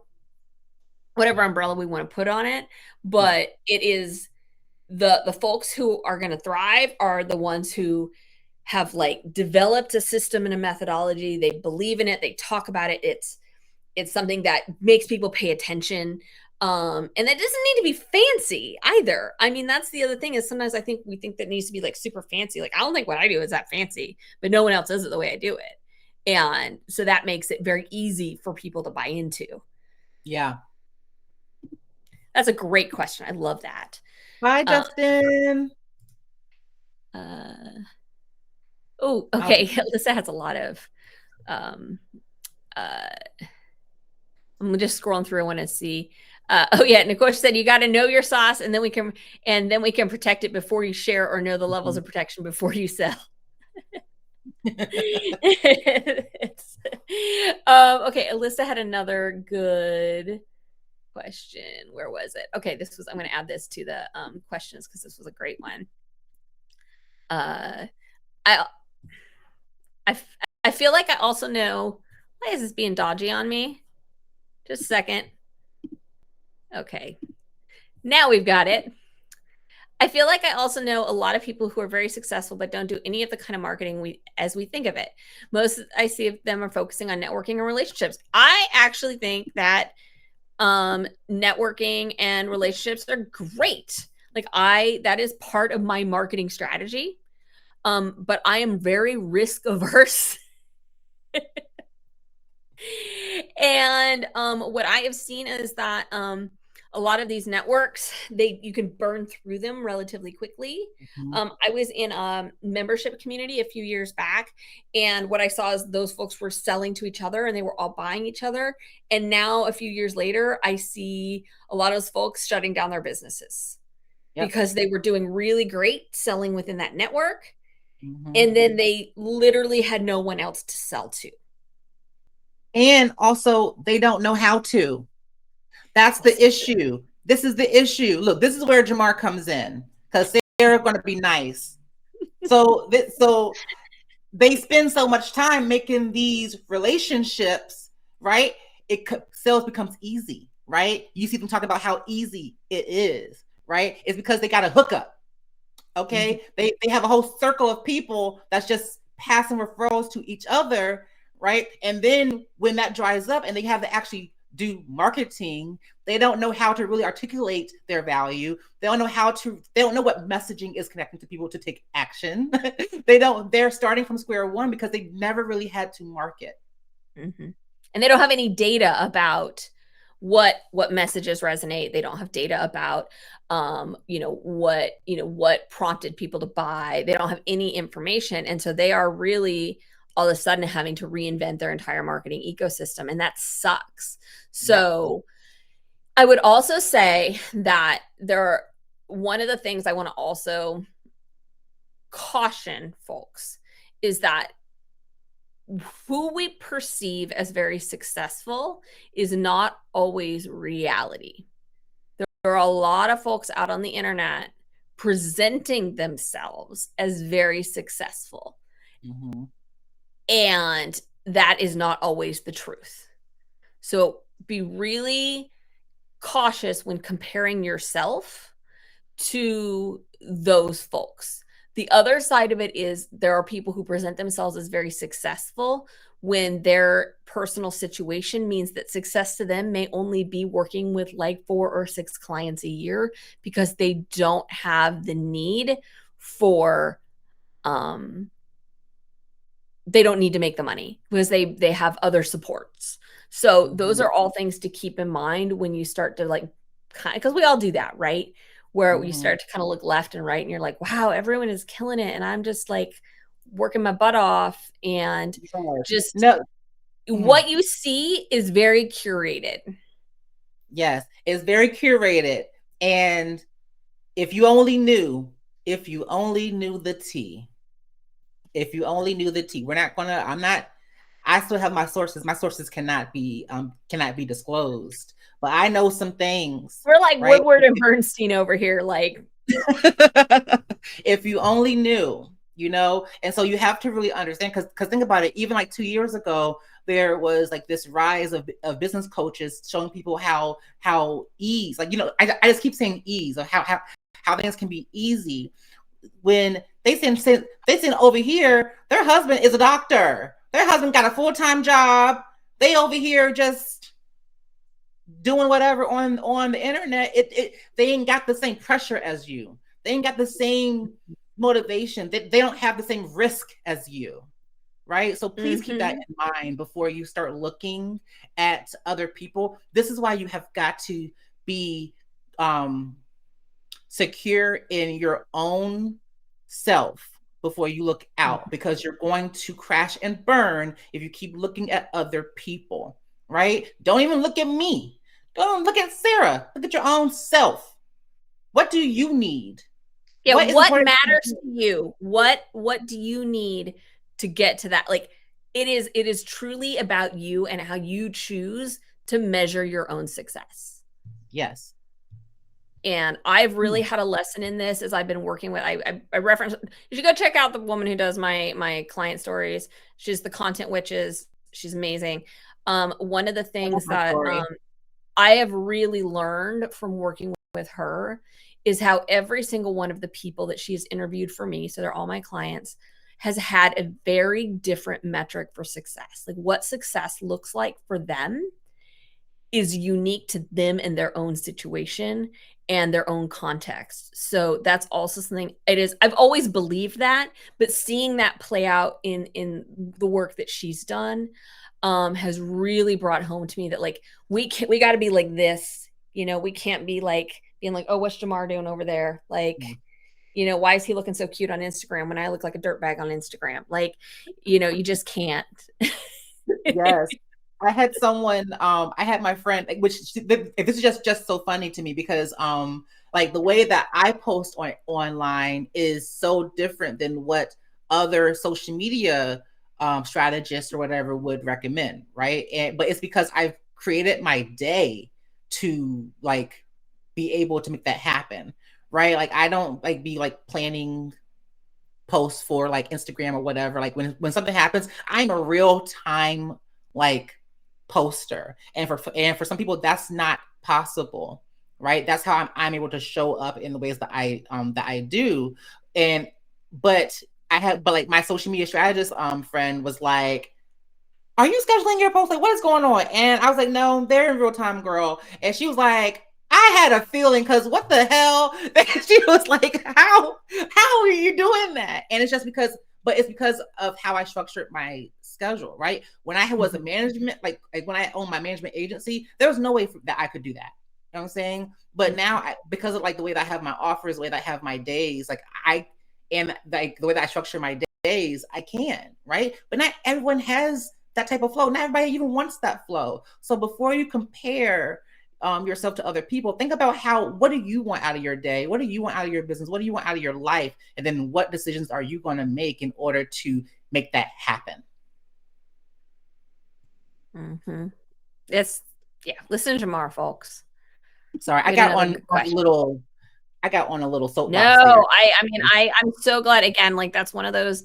whatever umbrella we want to put on it. Yeah. But it is the folks who are going to thrive are the ones who have like developed a system and a methodology. They believe in it. They talk about it. It's something that makes people pay attention. And that doesn't need to be fancy either. I mean, that's the other thing, is sometimes I think we think that needs to be like super fancy. Like, I don't think what I do is that fancy, but no one else does it the way I do it. And so that makes it very easy for people to buy into. Yeah. That's a great question. I love that. Bye, Uh, Justin. uh, oh, Oh, okay. Alyssa has a lot of um, uh, I'm just scrolling through. I want to see. Oh yeah, Nicole said you got to know your sauce, and then we can protect it before you share, or know the levels mhm. of protection before you sell. Okay, Alyssa had another good question. Where was it? Okay, I'm going to add this to the questions because this was a great one. Uh, I I I feel like I also know. Why is this being dodgy on me? Just a second. Okay, now we've got it. I feel like I also know a lot of people who are very successful but don't do any of the kind of marketing as we think of it. Most I see of them are focusing on networking and relationships. I actually think that networking and relationships are great. Like that is part of my marketing strategy. But I am very risk averse. And what I have seen is that a lot of these networks, you can burn through them relatively quickly. Mhm. I was in a membership community a few years back, and what I saw is those folks were selling to each other and they were all buying each other. And now, a few years later, I see a lot of those folks shutting down their businesses Yep. because they were doing really great selling within that network. Mhm. And then they literally had no one else to sell to. And also, they don't know how to. That's the Also, issue. This is the issue. Look, this is where Jamar comes in, because they're going to be nice. So they spend so much time making these relationships, right? Sales becomes easy, right? You see them talk about how easy it is, right? It's because they got a hookup. Okay. They have a whole circle of people that's just passing referrals to each other, right? And then when that dries up and they have to actually do marketing, they don't know how to really articulate their value. They don't know what messaging is connecting to people to take action. They're starting from square one because they never really had to market. Mm-hmm. And they don't have any data about what messages resonate. They don't have data about what prompted people to buy. They don't have any information, and so they are really all of a sudden having to reinvent their entire marketing ecosystem, and that sucks. Yep. So I would also say that one of the things I want to also caution folks is that who we perceive as very successful is not always reality. There are a lot of folks out on the internet presenting themselves as very successful. Mm-hmm. And that is not always the truth. So be really cautious when comparing yourself to those folks. The other side of it is there are people who present themselves as very successful when their personal situation means that success to them may only be working with like 4 or 6 clients a year because they don't have the need for they don't need to make the money because they have other supports. So those Mm-hmm. are all things to keep in mind when you start to like, because we all do that, right? Where you Mm-hmm. start to kind of look left and right and you're like, wow, everyone is killing it. And I'm just like working my butt off. And Yes. just No. Mhm. what you see is very curated. Yes, it's very curated. And if you only knew, if you only knew the tea, if you only knew the tea, I'm not, I still have my sources. My sources cannot be disclosed. But I know some things, We're like right? Woodward and Bernstein over here. Like, If you only knew, and so you have to really understand, because think about it, even like 2 years ago, there was like this rise of business coaches showing people how ease, like, I just keep saying ease, of how things can be easy when they send over here, their husband is a doctor, their husband got a full-time job, they over here just doing whatever on the internet. They ain't got the same pressure as you. They ain't got the same motivation. They don't have the same risk as you, right? So please keep that mm-hmm. in mind before you start looking at other people. This is why you have got to be secure in your own self before you look out, because you're going to crash and burn if you keep looking at other people, right? Don't even look at me. Don't look at Sarah. Look at your own self. What do you need? Yeah, What is what important to matters you? to you? What do you need to get to that? Like it is truly about you and how you choose to measure your own success. Yes. And I've really had a lesson in this as I've been working with I reference you should go check out the woman who does my client stories. She's the content witches. She's amazing. One of the I love things my that story. I have really learned from working with her is how every single one of the people that she's interviewed for me, so they're all my clients, has had a very different metric for success. Like what success looks like for them is unique to them and their own situation and their own context. So that's also something I've always believed that, but seeing that play out in the work that she's done has really brought home to me that like we got to be like this, we can't be like being like, oh, what's Jamar doing over there? Like, why is he looking so cute on Instagram when I look like a dirtbag on Instagram? Like, you just can't. Yes. I had someone, I had my friend, this is just so funny to me because, like the way that I post online is so different than what other social media, strategists or whatever would recommend. Right. But it's because I've created my day to like be able to make that happen. Right. Like I don't like be like planning posts for like Instagram or whatever. Like when something happens, I'm a real time like poster, and for some people that's not possible, right? That's how I'm able to show up in the ways that I do. And but but like my social media strategist friend was like, are you scheduling your post? Like, what is going on? And I was like, no, they're in real time, girl. And she was like, I had a feeling because what the hell? She was like, how are you doing that? And it's just because, but it's because of how I structured my schedule, right? When I was a management, like when I owned my management agency, there was no way that I could do that. You know what I'm saying? But now, because of like the way that I have my offers, the way that I have my days, like I and like the way that I structure my days, I can, right? But not everyone has that type of flow. Not everybody even wants that flow. So before you compare yourself to other people, think about what do you want out of your day? What do you want out of your business? What do you want out of your life? And then what decisions are you going to make in order to make that happen? Mm-hmm. It's, yeah, listen to Jamar, folks. Sorry, We had another good question. I got on a little No, soapbox there. I mean, I'm so glad, again, like that's one of those,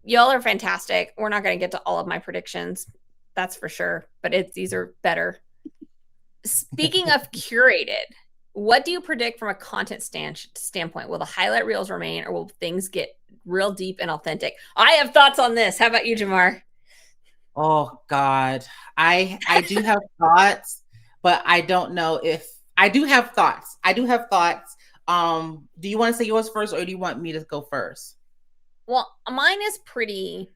y'all are fantastic. We're not going to get to all of my predictions. That's for sure. But these are better. Speaking of curated, what do you predict from a content standpoint? Will the highlight reels remain, or will things get real deep and authentic? I have thoughts on this. How about you, Jamar? Oh God, I do have thoughts, but I don't know if I do have thoughts. I do have thoughts. Do you want to say yours first, or do you want me to go first? Well, mine is pretty.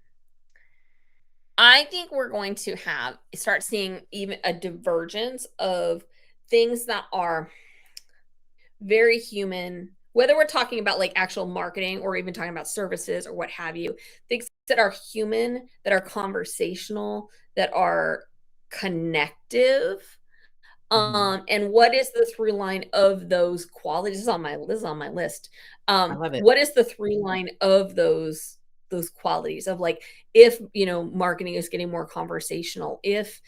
I think we're going to start seeing even a divergence of things that are very human, whether we're talking about like actual marketing or even talking about services or what have you, things that are human, that are conversational, that are connective. Mm-hmm. And what is the through line of those qualities? This is on my list. I love it. What is the through line of those qualities of like, if marketing is getting more conversational, if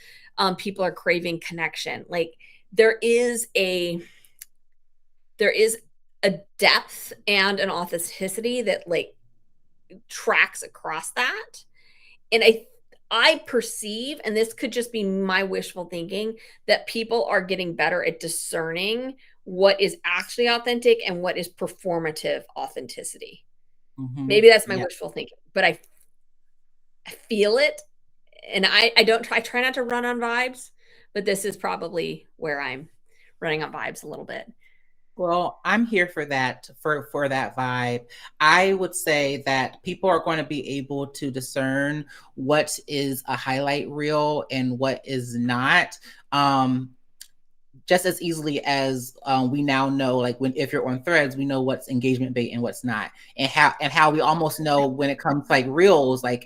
people are craving connection, like there is a there is a depth and an authenticity that like tracks across that. And I perceive, and this could just be my wishful thinking, that people are getting better at discerning what is actually authentic and what is performative authenticity. Mm-hmm. Maybe that's my Yeah. wishful thinking, but I feel it, and I don't try. I try not to run on vibes, but this is probably where I'm running on vibes a little bit. Well, I'm here for that, for that vibe. I would say that people are going to be able to discern what is a highlight reel and what is not. Just as easily as we now know, like when if you're on threads, we know what's engagement bait and what's not, and how we almost know when it comes to like reels, like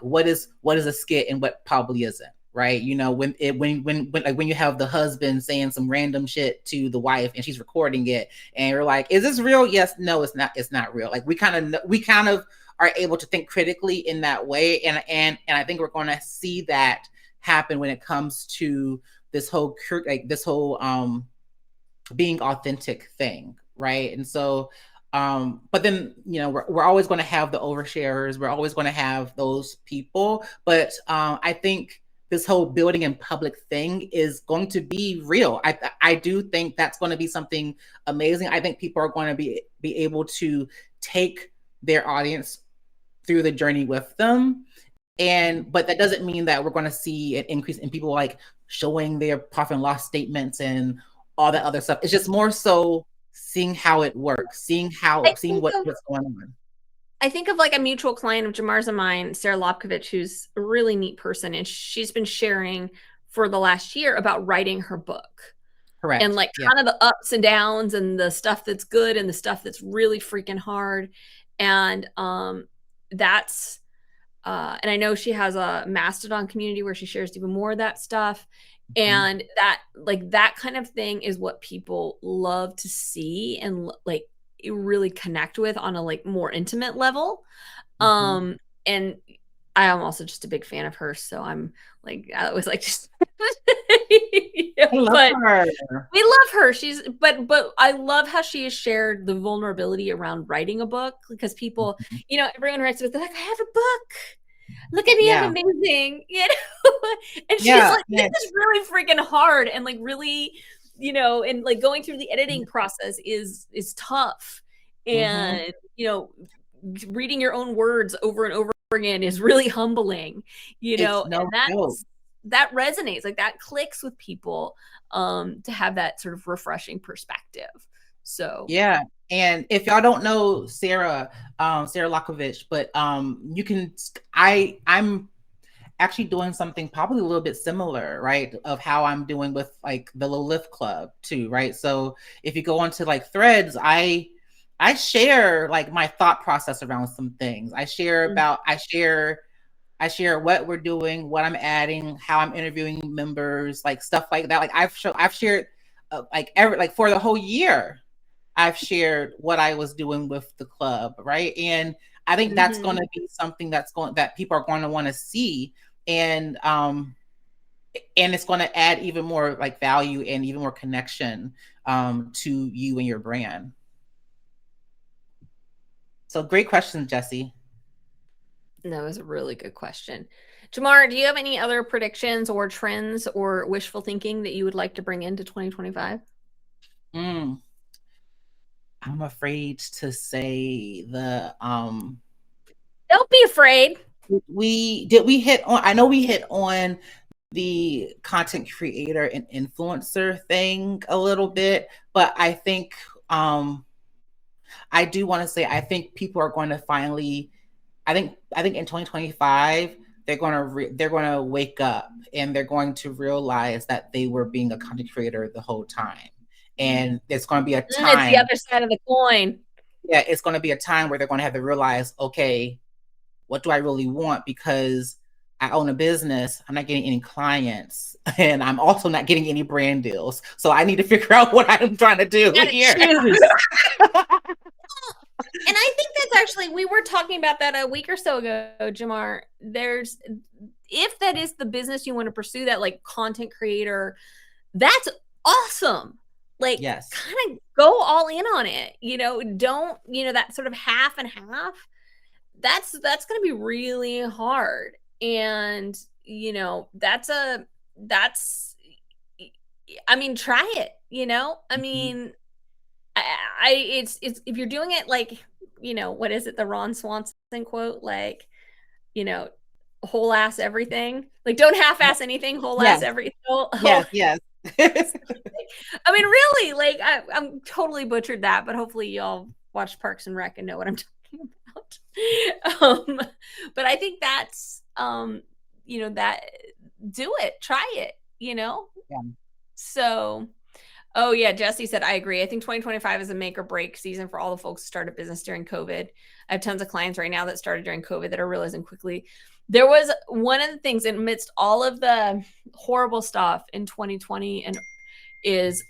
what is a skit and what probably isn't, right? You know, when you have the husband saying some random shit to the wife and she's recording it, and you're like, is this real? Yes, no, it's not real. Like we kind of are able to think critically in that way, and I think we're going to see that happen when it comes to this whole being authentic thing, right? And so but then we're always going to have the oversharers, we're always going to have those people, but I think this whole building in public thing is going to be real. I do think that's going to be something amazing. I think people are going to be able to take their audience through the journey with them. But that doesn't mean that we're going to see an increase in people like showing their profit and loss statements and all that other stuff. It's just more so seeing how it works, I seeing think of what's going on. I think of like a mutual client of Jamar's and mine, Sarah Lobkovich, who's a really neat person, and she's been sharing for the last year about writing her book and Correct. like Yeah. kind of the ups and downs and the stuff that's good and the stuff that's really freaking hard. And that's and I know she has a Mastodon community where she shares even more of that stuff. Mm-hmm. And that kind of thing is what people love to see and like really connect with on a like more intimate level. Mm-hmm. And I am also just a big fan of hers, so I'm like I was like just yeah, I love but her. we love her. But I love how she has shared the vulnerability around writing a book because people, Mm-hmm. everyone writes with like I have a book. Look at me, I'm Yeah. amazing, and she's Yeah. like, this Yeah. is really freaking hard and like really. and like going through the editing process is tough. Mm-hmm. And, reading your own words over and over again is really humbling, It's and no joke. that resonates, like that clicks with people, to have that sort of refreshing perspective. So, Yeah. And if y'all don't know Sarah, Sarah Lakovich, but you can I'm actually doing something probably a little bit similar, right? Of how I'm doing with like the Low Lift Club too, right? So if you go onto like threads, I share like my thought process around some things. I share what we're doing, what I'm adding, how I'm interviewing members, like stuff like that. Like I've shared like for the whole year, I've shared what I was doing with the club, right? And I think that's going mhm. to be something that people are going to want to see, and it's going to add even more like value and even more connection to you and your brand. So great question, Jesse. That was a really good question. Jamar, do you have any other predictions or trends or wishful thinking that you would like to bring into 2025? Mm, I'm afraid to say the Don't be afraid. we hit on, I know we hit on the content creator and influencer thing a little bit, but I think I do want to say I think people are going to finally, I think in 2025 they're going to wake up and they're going to realize that they were being a content creator the whole time. And there's going to be a It's the time, other side of the coin. yeah, it's going to be a time where they're going to have to realize, okay, what do I really want? Because I own a business, I'm not getting any clients, and I'm also not getting any brand deals. So I need to figure out what I'm trying to do Gotta here. choose. And I think that's actually, we were talking about that a week or so ago, Jamar. If that is the business you want to pursue, that like content creator, that's awesome. Like, Yes. kind of go all in on it. Don't, that sort of half and half. That's going to be really hard. And, that's, I mean, try it, I Mhm. mean, it's if you're doing it like, what is it, the Ron Swanson quote, like, you know whole ass everything, like don't half ass anything, whole ass Yes. everything, Yes. Yes. I mean, really, like I'm totally butchered that, but hopefully y'all watch Parks and Rec and know what I'm talking about. But I think that's that, do it, try it, Yeah. so. Oh yeah, Jesse said I agree. I think 2025 is a make or break season for all the folks who started business during COVID. I have tons of clients right now that started during COVID that are realizing quickly. There was one of the things amidst all of the horrible stuff in 2020 and is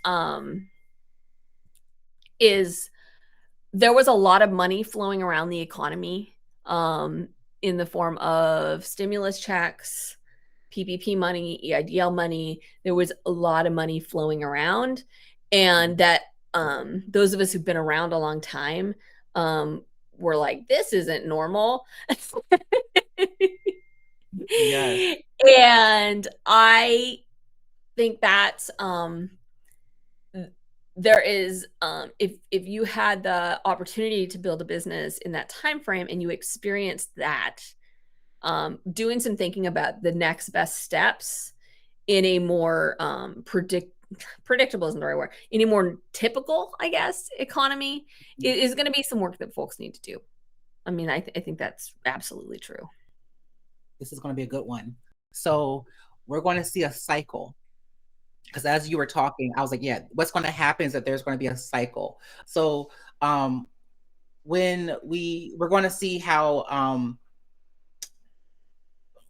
there was a lot of money flowing around the economy, in the form of stimulus checks, PPP money, EIDL money. There was a lot of money flowing around, and that, those of us who've been around a long time, were like, this isn't normal. Yes. And I think that's, there is, if you had the opportunity to build a business in that time frame and you experienced that, doing some thinking about the next best steps in a more, predictable isn't the right word, in a more typical, I guess, economy, is going to be some work that folks need to do. I mean, I think that's absolutely true. This is going to be a good one. So we're going to see a cycle, because as you were talking, I was like, yeah, what's going to happen is that there's going to be a cycle. So when we're going to see how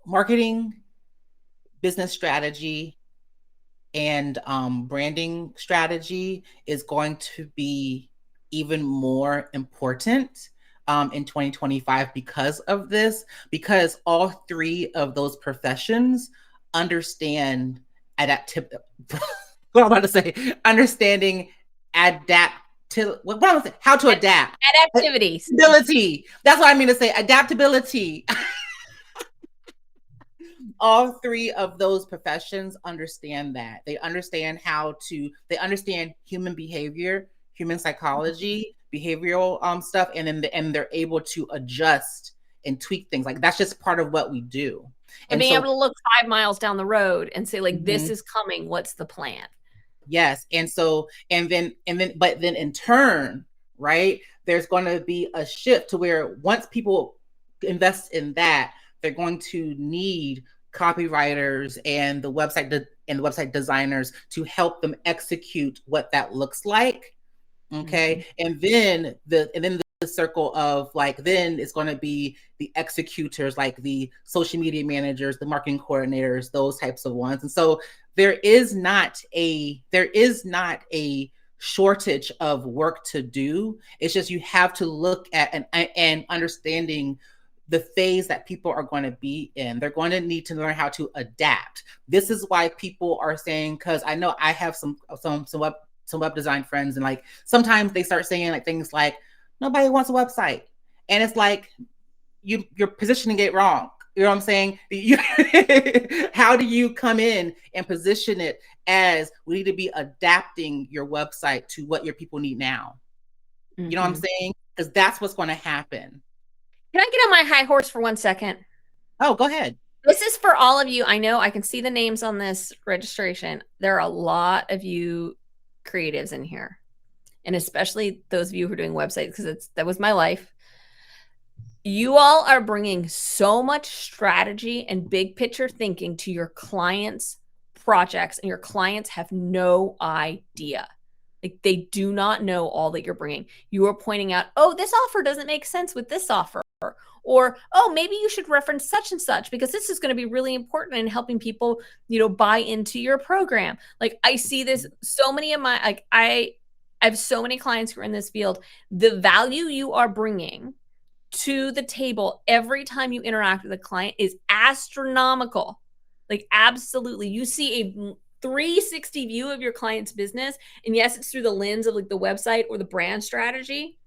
marketing, business strategy, and branding strategy is going to be even more important in 2025 because of this, because all three of those professions understand adaptive what I'm about to say, understanding adapt to what was it, how to adapt, Activities. ability, that's what I mean to say, adaptability. all three of those professions understand that. They understand they understand human behavior, human psychology, behavioral stuff, and and they're able to adjust and tweak things. Like that's just part of what we do. And And being able so to look 5 miles down the road and say, like, this mhm, is coming. What's the plan? yes. And so, but then in turn, right, there's going to be a shift to where once people invest in that, they're going to need copywriters and the website designers to help them execute what that looks like. Mm-hmm. Okay. And then the circle of like, then it's going to be the executors, like the social media managers, the marketing coordinators, those types of ones. And so there is not a shortage of work to do. It's just you have to look at and understanding the phase that people are going to be in. They're going to need to learn how to adapt. This is why people are saying, because I know I have some web design friends, and like sometimes they start saying like things like nobody wants a website, and it's like you're positioning it wrong. You know what I'm saying? How do you come in and position it as we need to be adapting your website to what your people need now? You know what I'm Mm-hmm. saying? Because that's what's going to happen. Can I get on my high horse for 1 second? Oh, go ahead. This is for all of you. I know I can see the names on this registration. There are a lot of you creatives in here, and especially those of you who are doing websites, because that was my life. You all are bringing so much strategy and big picture thinking to your clients' projects, and your clients have no idea. Like, they do not know all that you're bringing. You are pointing out, oh, this offer doesn't make sense with this offer. Or, oh, maybe you should reference such and such because this is going to be really important in helping people, buy into your program. Like, I see this so many of my, like, I have so many clients who are in this field. The value you are bringing to the table every time you interact with a client is astronomical. Like, absolutely. You see a 360 view of your client's business. And yes, it's through the lens of like the website or the brand strategy.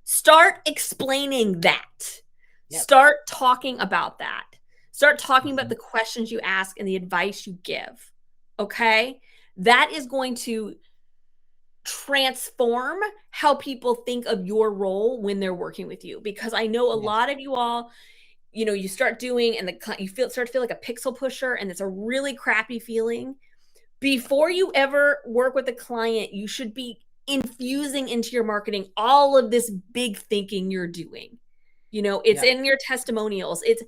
Start explaining that. Yep. Start talking about that. Start talking about Mhm. the questions you ask and the advice you give. Okay? That is going to transform how people think of your role when they're working with you, because I know a Yeah. lot of you all, you start doing, and you start to feel like a pixel pusher, and it's a really crappy feeling. Before you ever work with a client, you should be infusing into your marketing all of this big thinking you're doing. It's Yep. in your testimonials, it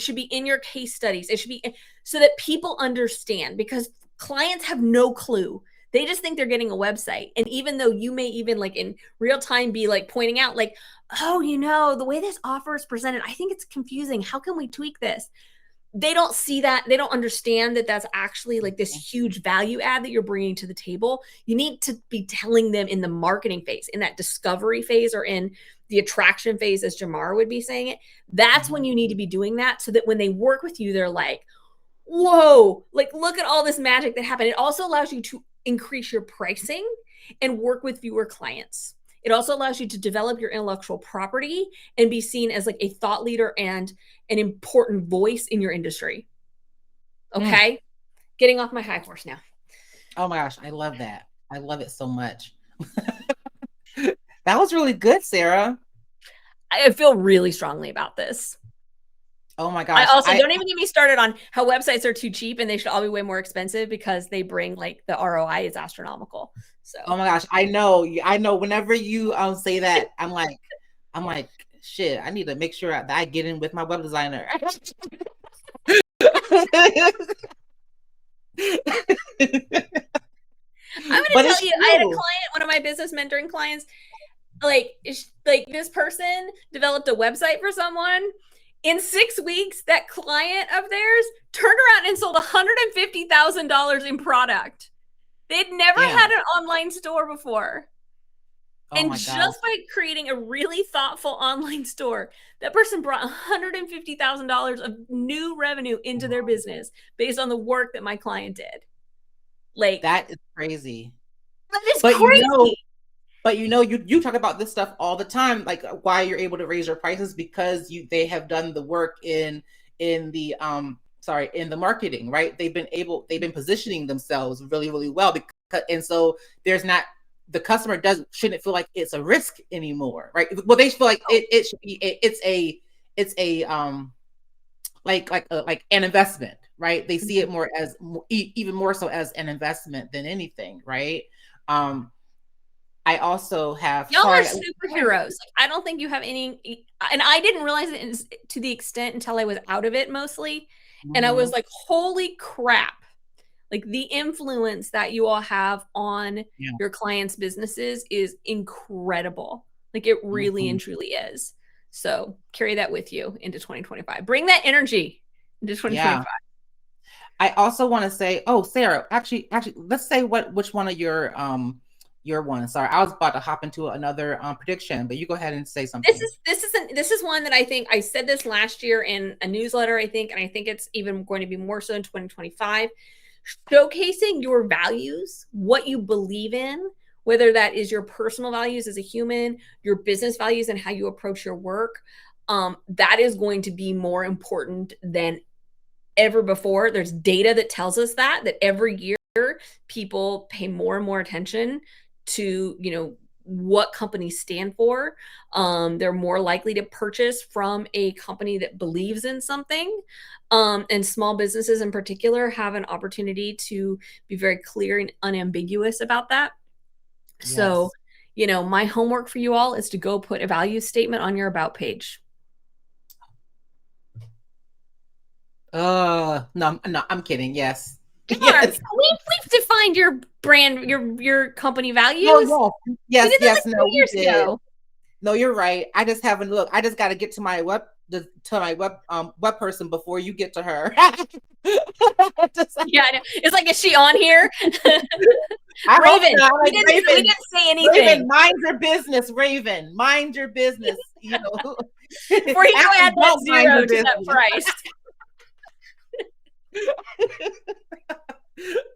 should be in your case studies, it should be so that people understand, because clients have no clue. They just think they're getting a website. And even though you may even like in real time be like pointing out like, oh, the way this offer is presented, I think it's confusing. How can we tweak this? They don't see that. They don't understand that that's actually like this huge value add that you're bringing to the table. You need to be telling them in the marketing phase, in that discovery phase, or in the attraction phase, as Jamar would be saying it. That's when Mhm. you need to be doing that, so that when they work with you, they're like, whoa, like, look at all this magic that happened. It also allows you to increase your pricing and work with fewer clients. It also allows you to develop your intellectual property and be seen as like a thought leader and an important voice in your industry. Mm. Okay? Getting off my high horse now. Oh my gosh, I love that. I love it so much. That was really good, Sarah. I feel really strongly about this. Oh my I gosh. also, don't even get me started on how websites are too cheap and they should all be way more expensive, because they bring like the ROI is astronomical. Oh So my gosh. I know whenever you say that, I'm like, shit, I need to make sure that I get in with my web designer. I'm gonna But tell it's you, I had a true. client, one of my business mentoring clients, like this person developed a website for someone. In 6 weeks, that client of theirs turned around and sold $150,000 in product. They'd never had Damn. an online store before. Oh And my gosh. just by creating a really thoughtful online store, that person brought $150,000 of new revenue into their business based on the work that my client did. Like, That is crazy. that is But crazy. you talk about this stuff all the time, like why you're able to raise your prices because they have done the work in the in the marketing, right? They've been positioning themselves really, really well, because, and so there's not, the customer shouldn't feel like it's a risk anymore, right? Well, they feel like it should be it's a like an investment, right? They see it more as, even more so as an investment than anything, right? um I also have, Y'all are sorry. superheroes. Like, I don't think you have any, and I didn't realize it to the extent until I was out of it mostly. And I was Mm-hmm. like, holy crap. Like the influence that you all have on Yeah. your clients' businesses is incredible. Like it really Mm-hmm. and truly is. So carry that with you into 2025. Bring that energy into Yeah. 2025. I also want to say, oh, Sarah, actually, let's say which one of your ones. Sorry, I was about to hop into another prediction, but you go ahead and say something. This is one that I think I said this last year in a newsletter, I think, and I think it's even going to be more so in 2025. Showcasing your values, what you believe in, whether that is your personal values as a human, your business values, and how you approach your work. That is going to be more important than ever before. There's data that tells us that every year people pay more and more attention to, what companies stand for. They're more likely to purchase from a company that believes in something. And small businesses in particular have an opportunity to be very clear and unambiguous about that. So, Yes. my homework for you all is to go put a value statement on your about page. No, no, I'm kidding. Yes. Jamar, Yes. we've defined your brand, your company values. No, We yes. did that Yes, like yes, no, we 2 years did. ago. No, you're right. I just haven't looked. I just got to get to my web person before you get to her. Just, Yeah, I know. It's like, is she on here? I hope Raven, not. we Like, didn't say Raven, anything. mind your business. Raven, mind your business. You know, Before you go actually, add that don't mind zero your to that business. price.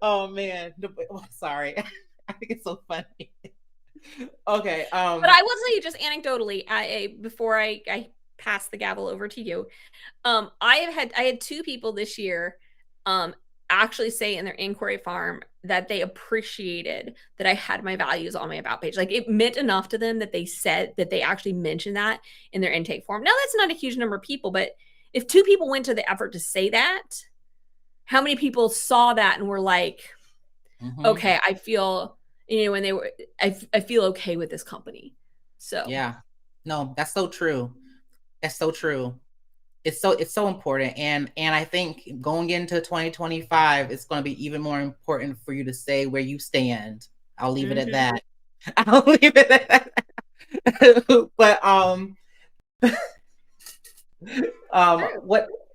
Oh man, sorry. I think it's so funny. Okay. But I will tell you just anecdotally, before I pass the gavel over to you, I had two people this year um actually say in their inquiry farm that they appreciated that I had my values on my about page. Like it meant enough to them that they said that they actually mentioned that in their intake form. Now that's not a huge number of people, but if two people went to the effort to say that, how many people saw that and were like, Mm-hmm. okay, I feel, when they were, I feel okay with this company. So Yeah. No, that's so true. That's so true. It's so important, and I think going into 2025, it's going to be even more important for you to say where you stand. I'll leave it at mhm. that. I'll leave it at that. But True.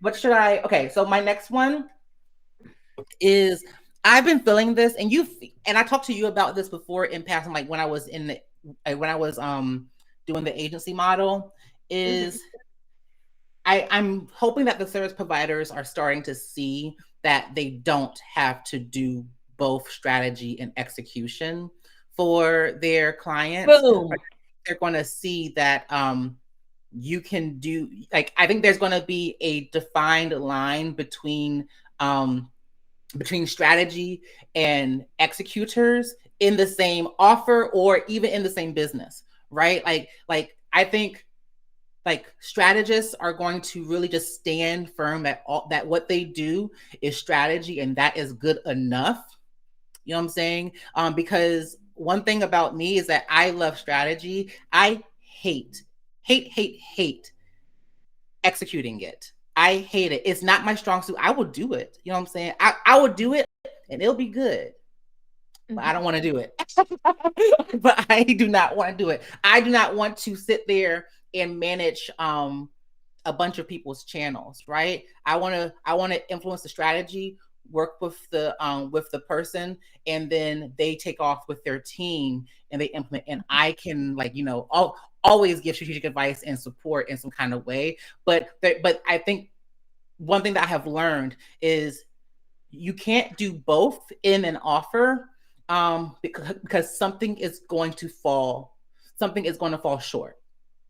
what should I? Okay, so my next one is, I've been feeling this, and I talked to you about this before in passing, like when I was when I was doing the agency model, Mhm. is I'm hoping that the service providers are starting to see that they don't have to do both strategy and execution for their clients. Boom. They're going to see that you can do, like, I think there's going to be a defined line between strategy and executors in the same offer, or even in the same business, right? Like I think, like, strategists are going to really just stand firm that what they do is strategy, and that is good enough. You know what I'm saying? Because one thing about me is that I love strategy. I hate executing it. I hate it. It's not my strong suit. I will do it. You know what I'm saying? I would do it and it'll be good, but I Mhm. don't want to do it. But I do not want to do it. I do not want to sit there and manage a bunch of people's channels, right? I want to influence the strategy, work with the person, and then they take off with their team and they implement, and I can, like, always give strategic advice and support in some kind of way. But I think one thing that I have learned is you can't do both in an offer, because something is going to fall short,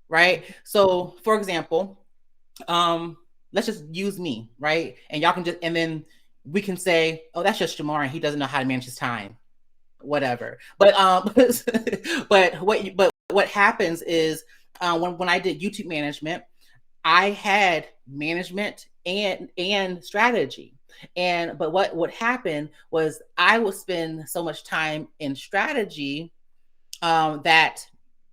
right? So for example, um let's just use me, right? And y'all can just, and then we can say, oh, that's just Jamar and he doesn't know how to manage his time, whatever. But what happens is when I did YouTube management, I had management and strategy. And but what would happen was I would spend so much time in strategy that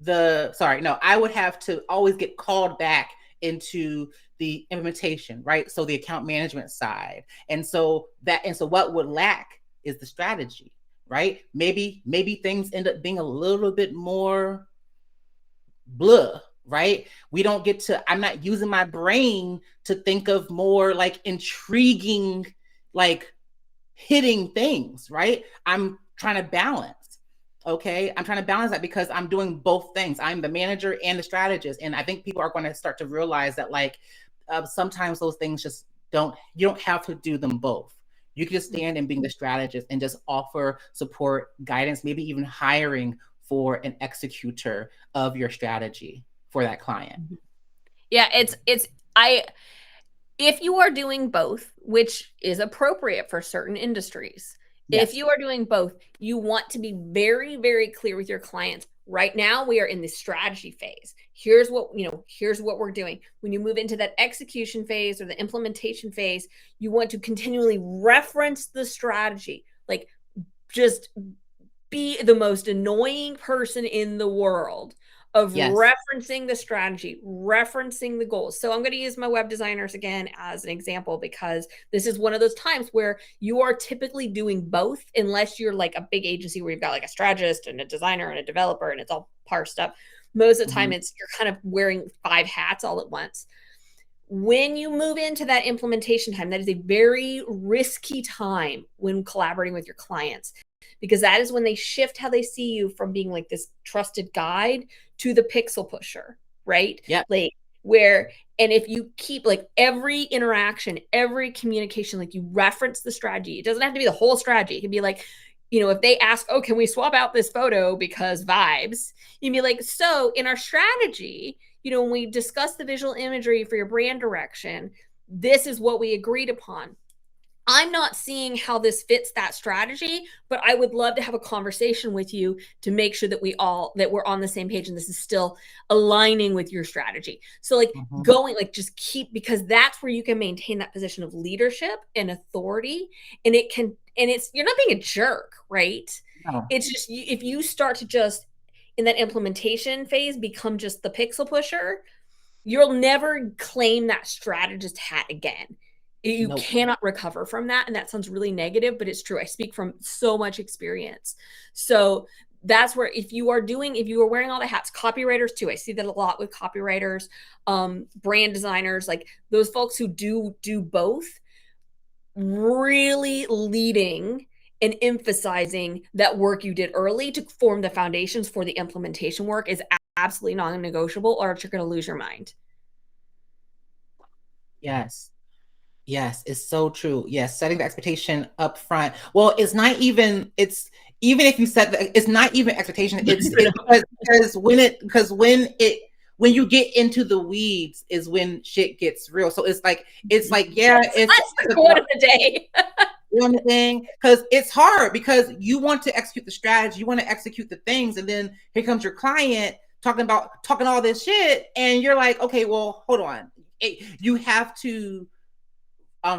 I would have to always get called back into the implementation, right? So the account management side. And so what would lack is the strategy, right? Maybe things end up being a little bit more blah, right? We don't get to, I'm not using my brain to think of more like intriguing, like hitting things, right? I'm trying to balance. Okay. I'm trying to balance that because I'm doing both things. I'm the manager and the strategist. And I think people are going to start to realize that, like, sometimes those things just you don't have to do them both. You can just stand and being the strategist and just offer support, guidance, maybe even hiring for an executor of your strategy for that client. Yeah, I if you are doing both, which is appropriate for certain industries, if Yes. you are doing both, you want to be very, very clear with your clients. Right now, we are in the strategy phase. Here's what we're doing. When you move into that execution phase or the implementation phase, you want to continually reference the strategy. Like, just be the most annoying person in the world of Yes. referencing the strategy, referencing the goals. So I'm going to use my web designers again as an example, because this is one of those times where you are typically doing both, unless you're like a big agency where you've got like a strategist and a designer and a developer and it's all parsed up. Most of the time, you're kind of wearing 5 hats all at once. When you move into that implementation time, that is a very risky time when collaborating with your clients, because that is when they shift how they see you from being like this trusted guide to the pixel pusher, right? Yeah. Like, where, and if you keep like every interaction, every communication, like you reference the strategy, it doesn't have to be the whole strategy. It can be like, if they ask, oh, can we swap out this photo because vibes? You'd be like, so in our strategy, when we discuss the visual imagery for your brand direction, this is what we agreed upon. I'm not seeing how this fits that strategy, but I would love to have a conversation with you to make sure that we're on the same page and this is still aligning with your strategy. So like just keep, because that's where you can maintain that position of leadership and authority. And you're not being a jerk, right? No. It's just, if you start to just in that implementation phase become just the pixel pusher, you'll never claim that strategist hat again. You Nope. cannot recover from that. And that sounds really negative, but it's true. I speak from so much experience. So that's where, if you are wearing all the hats, copywriters too, I see that a lot with copywriters, brand designers, like those folks who do both, really leading and emphasizing that work you did early to form the foundations for the implementation work is absolutely non-negotiable, or you're going to lose your mind. Yes. Yes, it's so true. Yes, setting the expectation up front. Well, it's even if you set it's not even expectation. When you get into the weeds is when shit gets real. So it's like yeah, That's the quote of the day. You know what I'm saying? Because it's hard, because you want to execute the strategy, you want to execute the things, and then here comes your client talking all this shit, and you're like, okay, well, hold on. You have to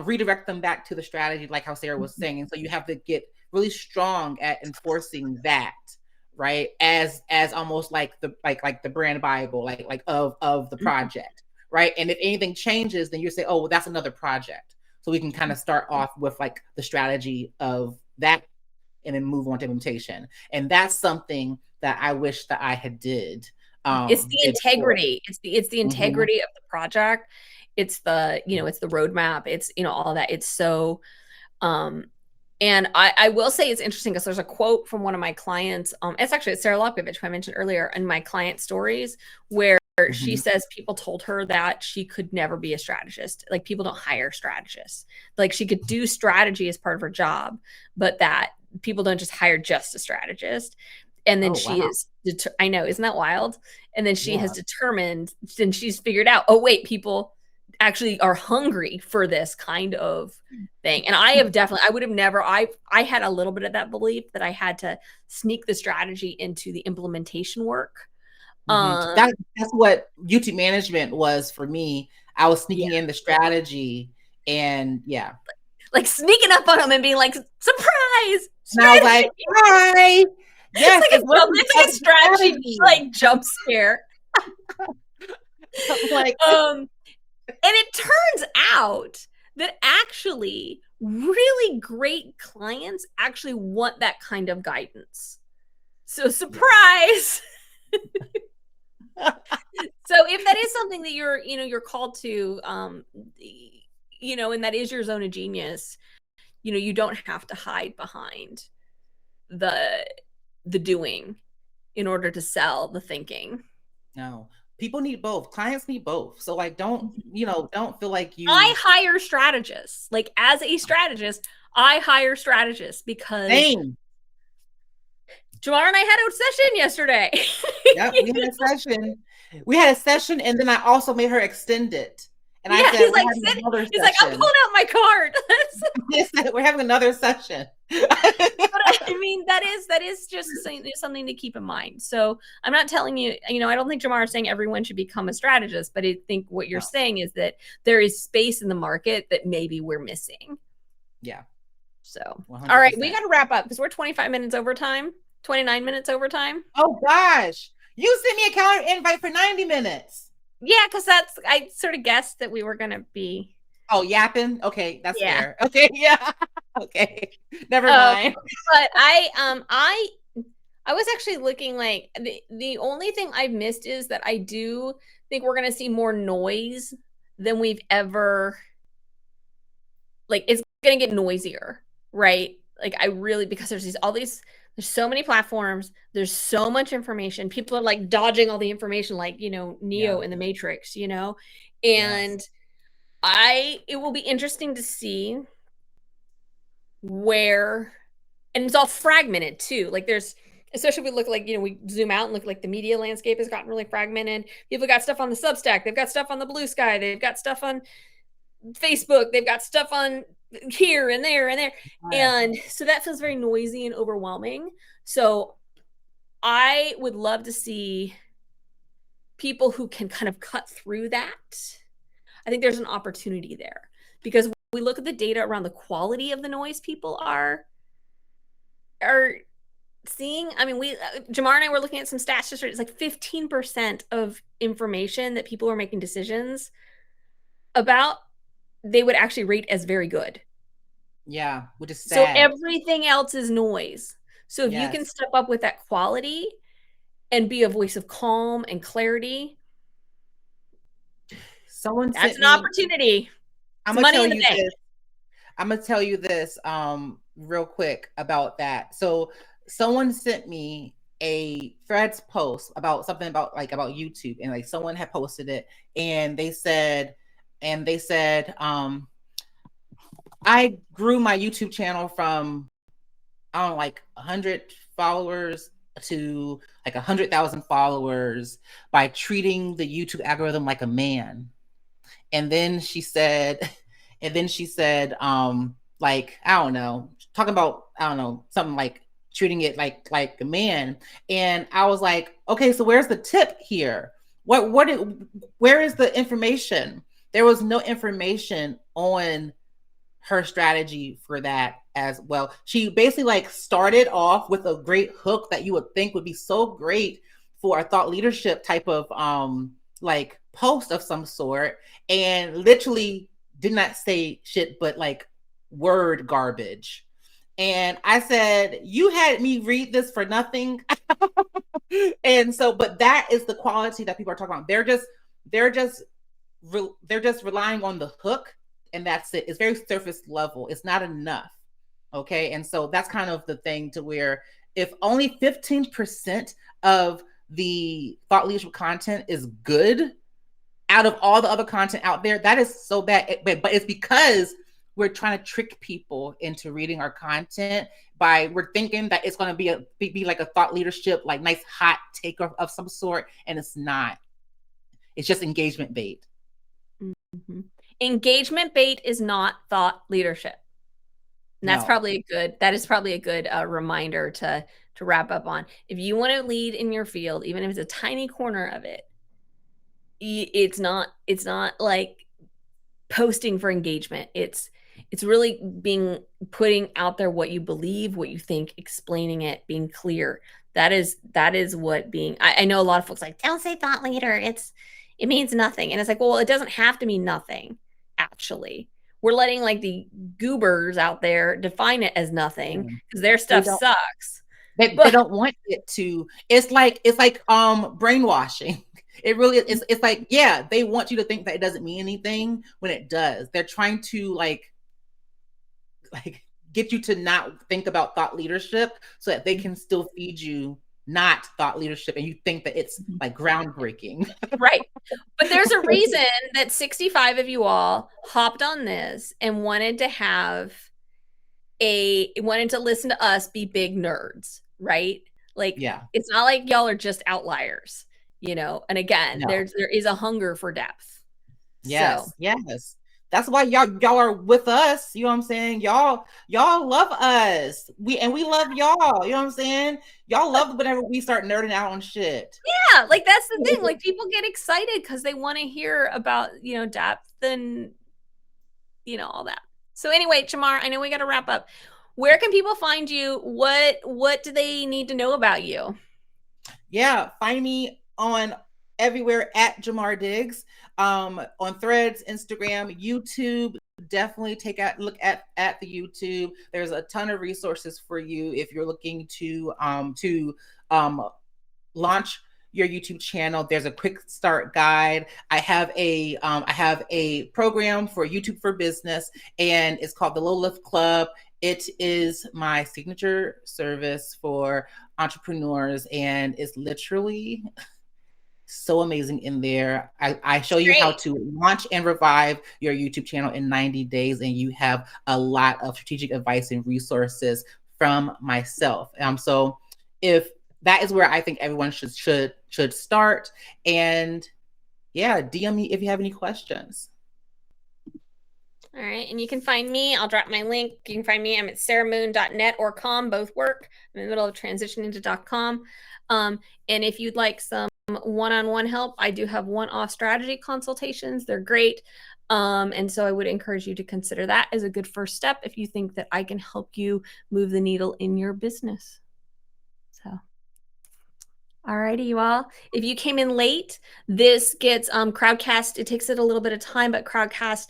redirect them back to the strategy, like how Sarah was saying. And so you have to get really strong at enforcing that, right? As almost like the brand Bible, like of the project, right? And if anything changes, then you say, oh, well, that's another project. So we can kind of start off with like the strategy of that and then move on to implementation. And that's something that I wish that I had did. It's the integrity. It's the integrity of the project. It's the, it's the roadmap. It's, all of that. It's so, and I will say it's interesting because there's a quote from one of my clients. It's Sarah Lokovich, who I mentioned earlier in my client stories, where she says people told her that she could never be a strategist. Like, people don't hire strategists. Like, she could do strategy as part of her job, but that people don't just hire just a strategist. And then I know, isn't that wild? And then she has determined, and she's figured out, oh, wait, people actually are hungry for this kind of thing. And I have definitely, I would have never, I had a little bit of that belief that I had to sneak the strategy into the implementation work. Mm-hmm. That's what YouTube management was for me. I was Yeah. sneaking in the strategy, and yeah, Like sneaking up on them and being like, surprise, and I was like, strategy. "Hi, yes, it's working It's like a because of the strategy, strategy." like jump scare. I'm like, And it turns out that actually really great clients actually want that kind of guidance. So surprise. So if that is something that you're called to, and that is your zone of genius, you don't have to hide behind the the doing in order to sell the thinking. no, people need both. Clients need both. So like, don't feel like I you. hire strategists. Like as a strategist, I hire strategists because Same. Jamar and I had a session yesterday. Yep, we had a session. We had a session, and then I also made her extend it. And I Yeah, said, "We're having another he's like, I'm session." pulling out my card. I said, "We're having another session." But I mean, that is just something to keep in mind. So I'm not telling you, I don't think Jamar is saying everyone should become a strategist, but I think what you're No, saying is that there is space in the market that maybe we're missing. yeah, So, all right, we 100%. got to wrap up because we're 25 minutes over time, 29 minutes over time. Oh gosh, you sent me a calendar invite for 90 minutes. Yeah, because I sort of guessed that we were going to be. Oh, yapping. Okay, that's Yeah. fair. Okay, yeah. Okay, never Um, mind. but I was actually looking like the only thing I've missed is that I do think we're gonna see more noise than we've ever like it's gonna get noisier, right? Like I really because there's so many platforms, there's so much information. People are like dodging all the information like, Neo Yeah. in the Matrix, Yes. and it will be interesting to see where and it's all fragmented too. Like there's especially if we look like we zoom out and look like the media landscape has gotten really fragmented. People got stuff on the Substack, they've got stuff on the Blue Sky, they've got stuff on Facebook, they've got stuff on here and there and there, Yeah. and so that feels very noisy and overwhelming. So I would love to see people who can kind of cut through that. I think there's an opportunity there because when we look at the data around the quality of the noise people are seeing. I mean, Jamar and I were looking at some stats just right. It's like 15% of information that people are making decisions about they would actually rate as very good. Yeah, which is So sad. everything else is noise. So if you can Yes. step up with that quality and be a voice of calm and clarity, Someone that's sent an me, opportunity. I'm It's gonna money tell in the you bank. this. I'm gonna tell you this real quick about that. So someone sent me a Threads post about something about YouTube, and like someone had posted it, and they said I grew my YouTube channel from I don't know, like 100 followers to like 100,000 followers by treating the YouTube algorithm like a man. And then she said, like, I don't know, talking about, I don't know, something like treating it like a man. And I was like, okay, so where's the tip here? Where is the information? There was no information on her strategy for that as well. She basically like started off with a great hook that you would think would be so great for a thought leadership type of like post of some sort, and literally did not say shit but like word garbage. And I said, "You had me read this for nothing." And so, but that is the quality that people are talking about. They're just they're just relying on the hook, and that's it. It's very surface level. It's not enough. Okay. And so that's kind of the thing to where if only 15% of the thought leadership content is good out of all the other content out there, that is so bad. But it's because we're trying to trick people into reading our content by we're thinking that it's going to be like a thought leadership, like nice hot take of some sort. And it's not. It's just engagement bait. Mm-hmm. Engagement bait is not thought leadership. And No. that is probably a good reminder to wrap up on. If you want to lead in your field, even if it's a tiny corner of it, it's not like posting for engagement. It's really putting out there what you believe, what you think, explaining it, being clear. That is what being. I know a lot of folks like, don't say thought leader. It means nothing. And it's like, well, it doesn't have to mean nothing, actually. We're letting like the goobers out there define it as nothing Mm. because their They stuff don't sucks. they But don't want it to. It's like brainwashing. It really is. It's like, yeah, they want you to think that it doesn't mean anything when it does. They're trying to like get you to not think about thought leadership so that they can still feed you not thought leadership and you think that it's like groundbreaking. right. But there's a reason that 65 of you all hopped on this and wanted to listen to us be big nerds, right? Like Yeah. it's not like y'all are just outliers, you know. And again, No. there is a hunger for depth. So Yes. Yes. That's why y'all are with us. You know what I'm saying? Y'all love us. We love y'all. You know what I'm saying? Y'all love whenever we start nerding out on shit. yeah, like that's the thing. Like people get excited because they want to hear about, depth and all that. So anyway, Jamar, I know we got to wrap up. Where can people find you? What do they need to know about you? Yeah, find me on everywhere at Jamar Diggs. On Threads, Instagram, YouTube. Definitely take a look at the YouTube. There's a ton of resources for you if you're looking to launch your YouTube channel. There's a quick start guide. I have a program for YouTube for Business, and it's called the Low Lift Club. It is my signature service for entrepreneurs, and it's literally so amazing in there. I show It's you how great. to launch and revive your YouTube channel in 90 days, and you have a lot of strategic advice and resources from myself. So if that is where I think everyone should start. And yeah, DM me if you have any questions. All right. And you can find me. I'll drop my link. You can find me. I'm at sarahmoon.net or com. Both work. I'm in the middle of transitioning to .com. And if you'd like some one-on-one help, I do have one-off strategy consultations. They're great. And so I would encourage you to consider that as a good first step if you think that I can help you move the needle in your business. So. All righty, you all. If you came in late, this gets Crowdcast. It takes it a little bit of time, but Crowdcast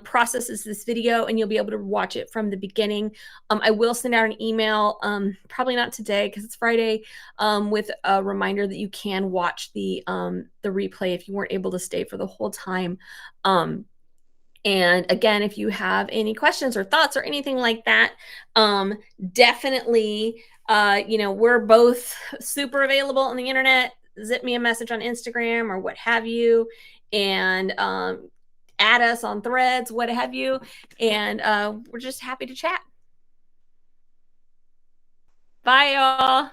processes this video and you'll be able to watch it from the beginning. I will send out an email, probably not today because it's Friday, with a reminder that you can watch the replay if you weren't able to stay for the whole time. And again, if you have any questions or thoughts or anything like that, definitely, we're both super available on the internet. Zip me a message on Instagram or what have you, and add us on Threads, what have you. And we're just happy to chat. Bye, y'all.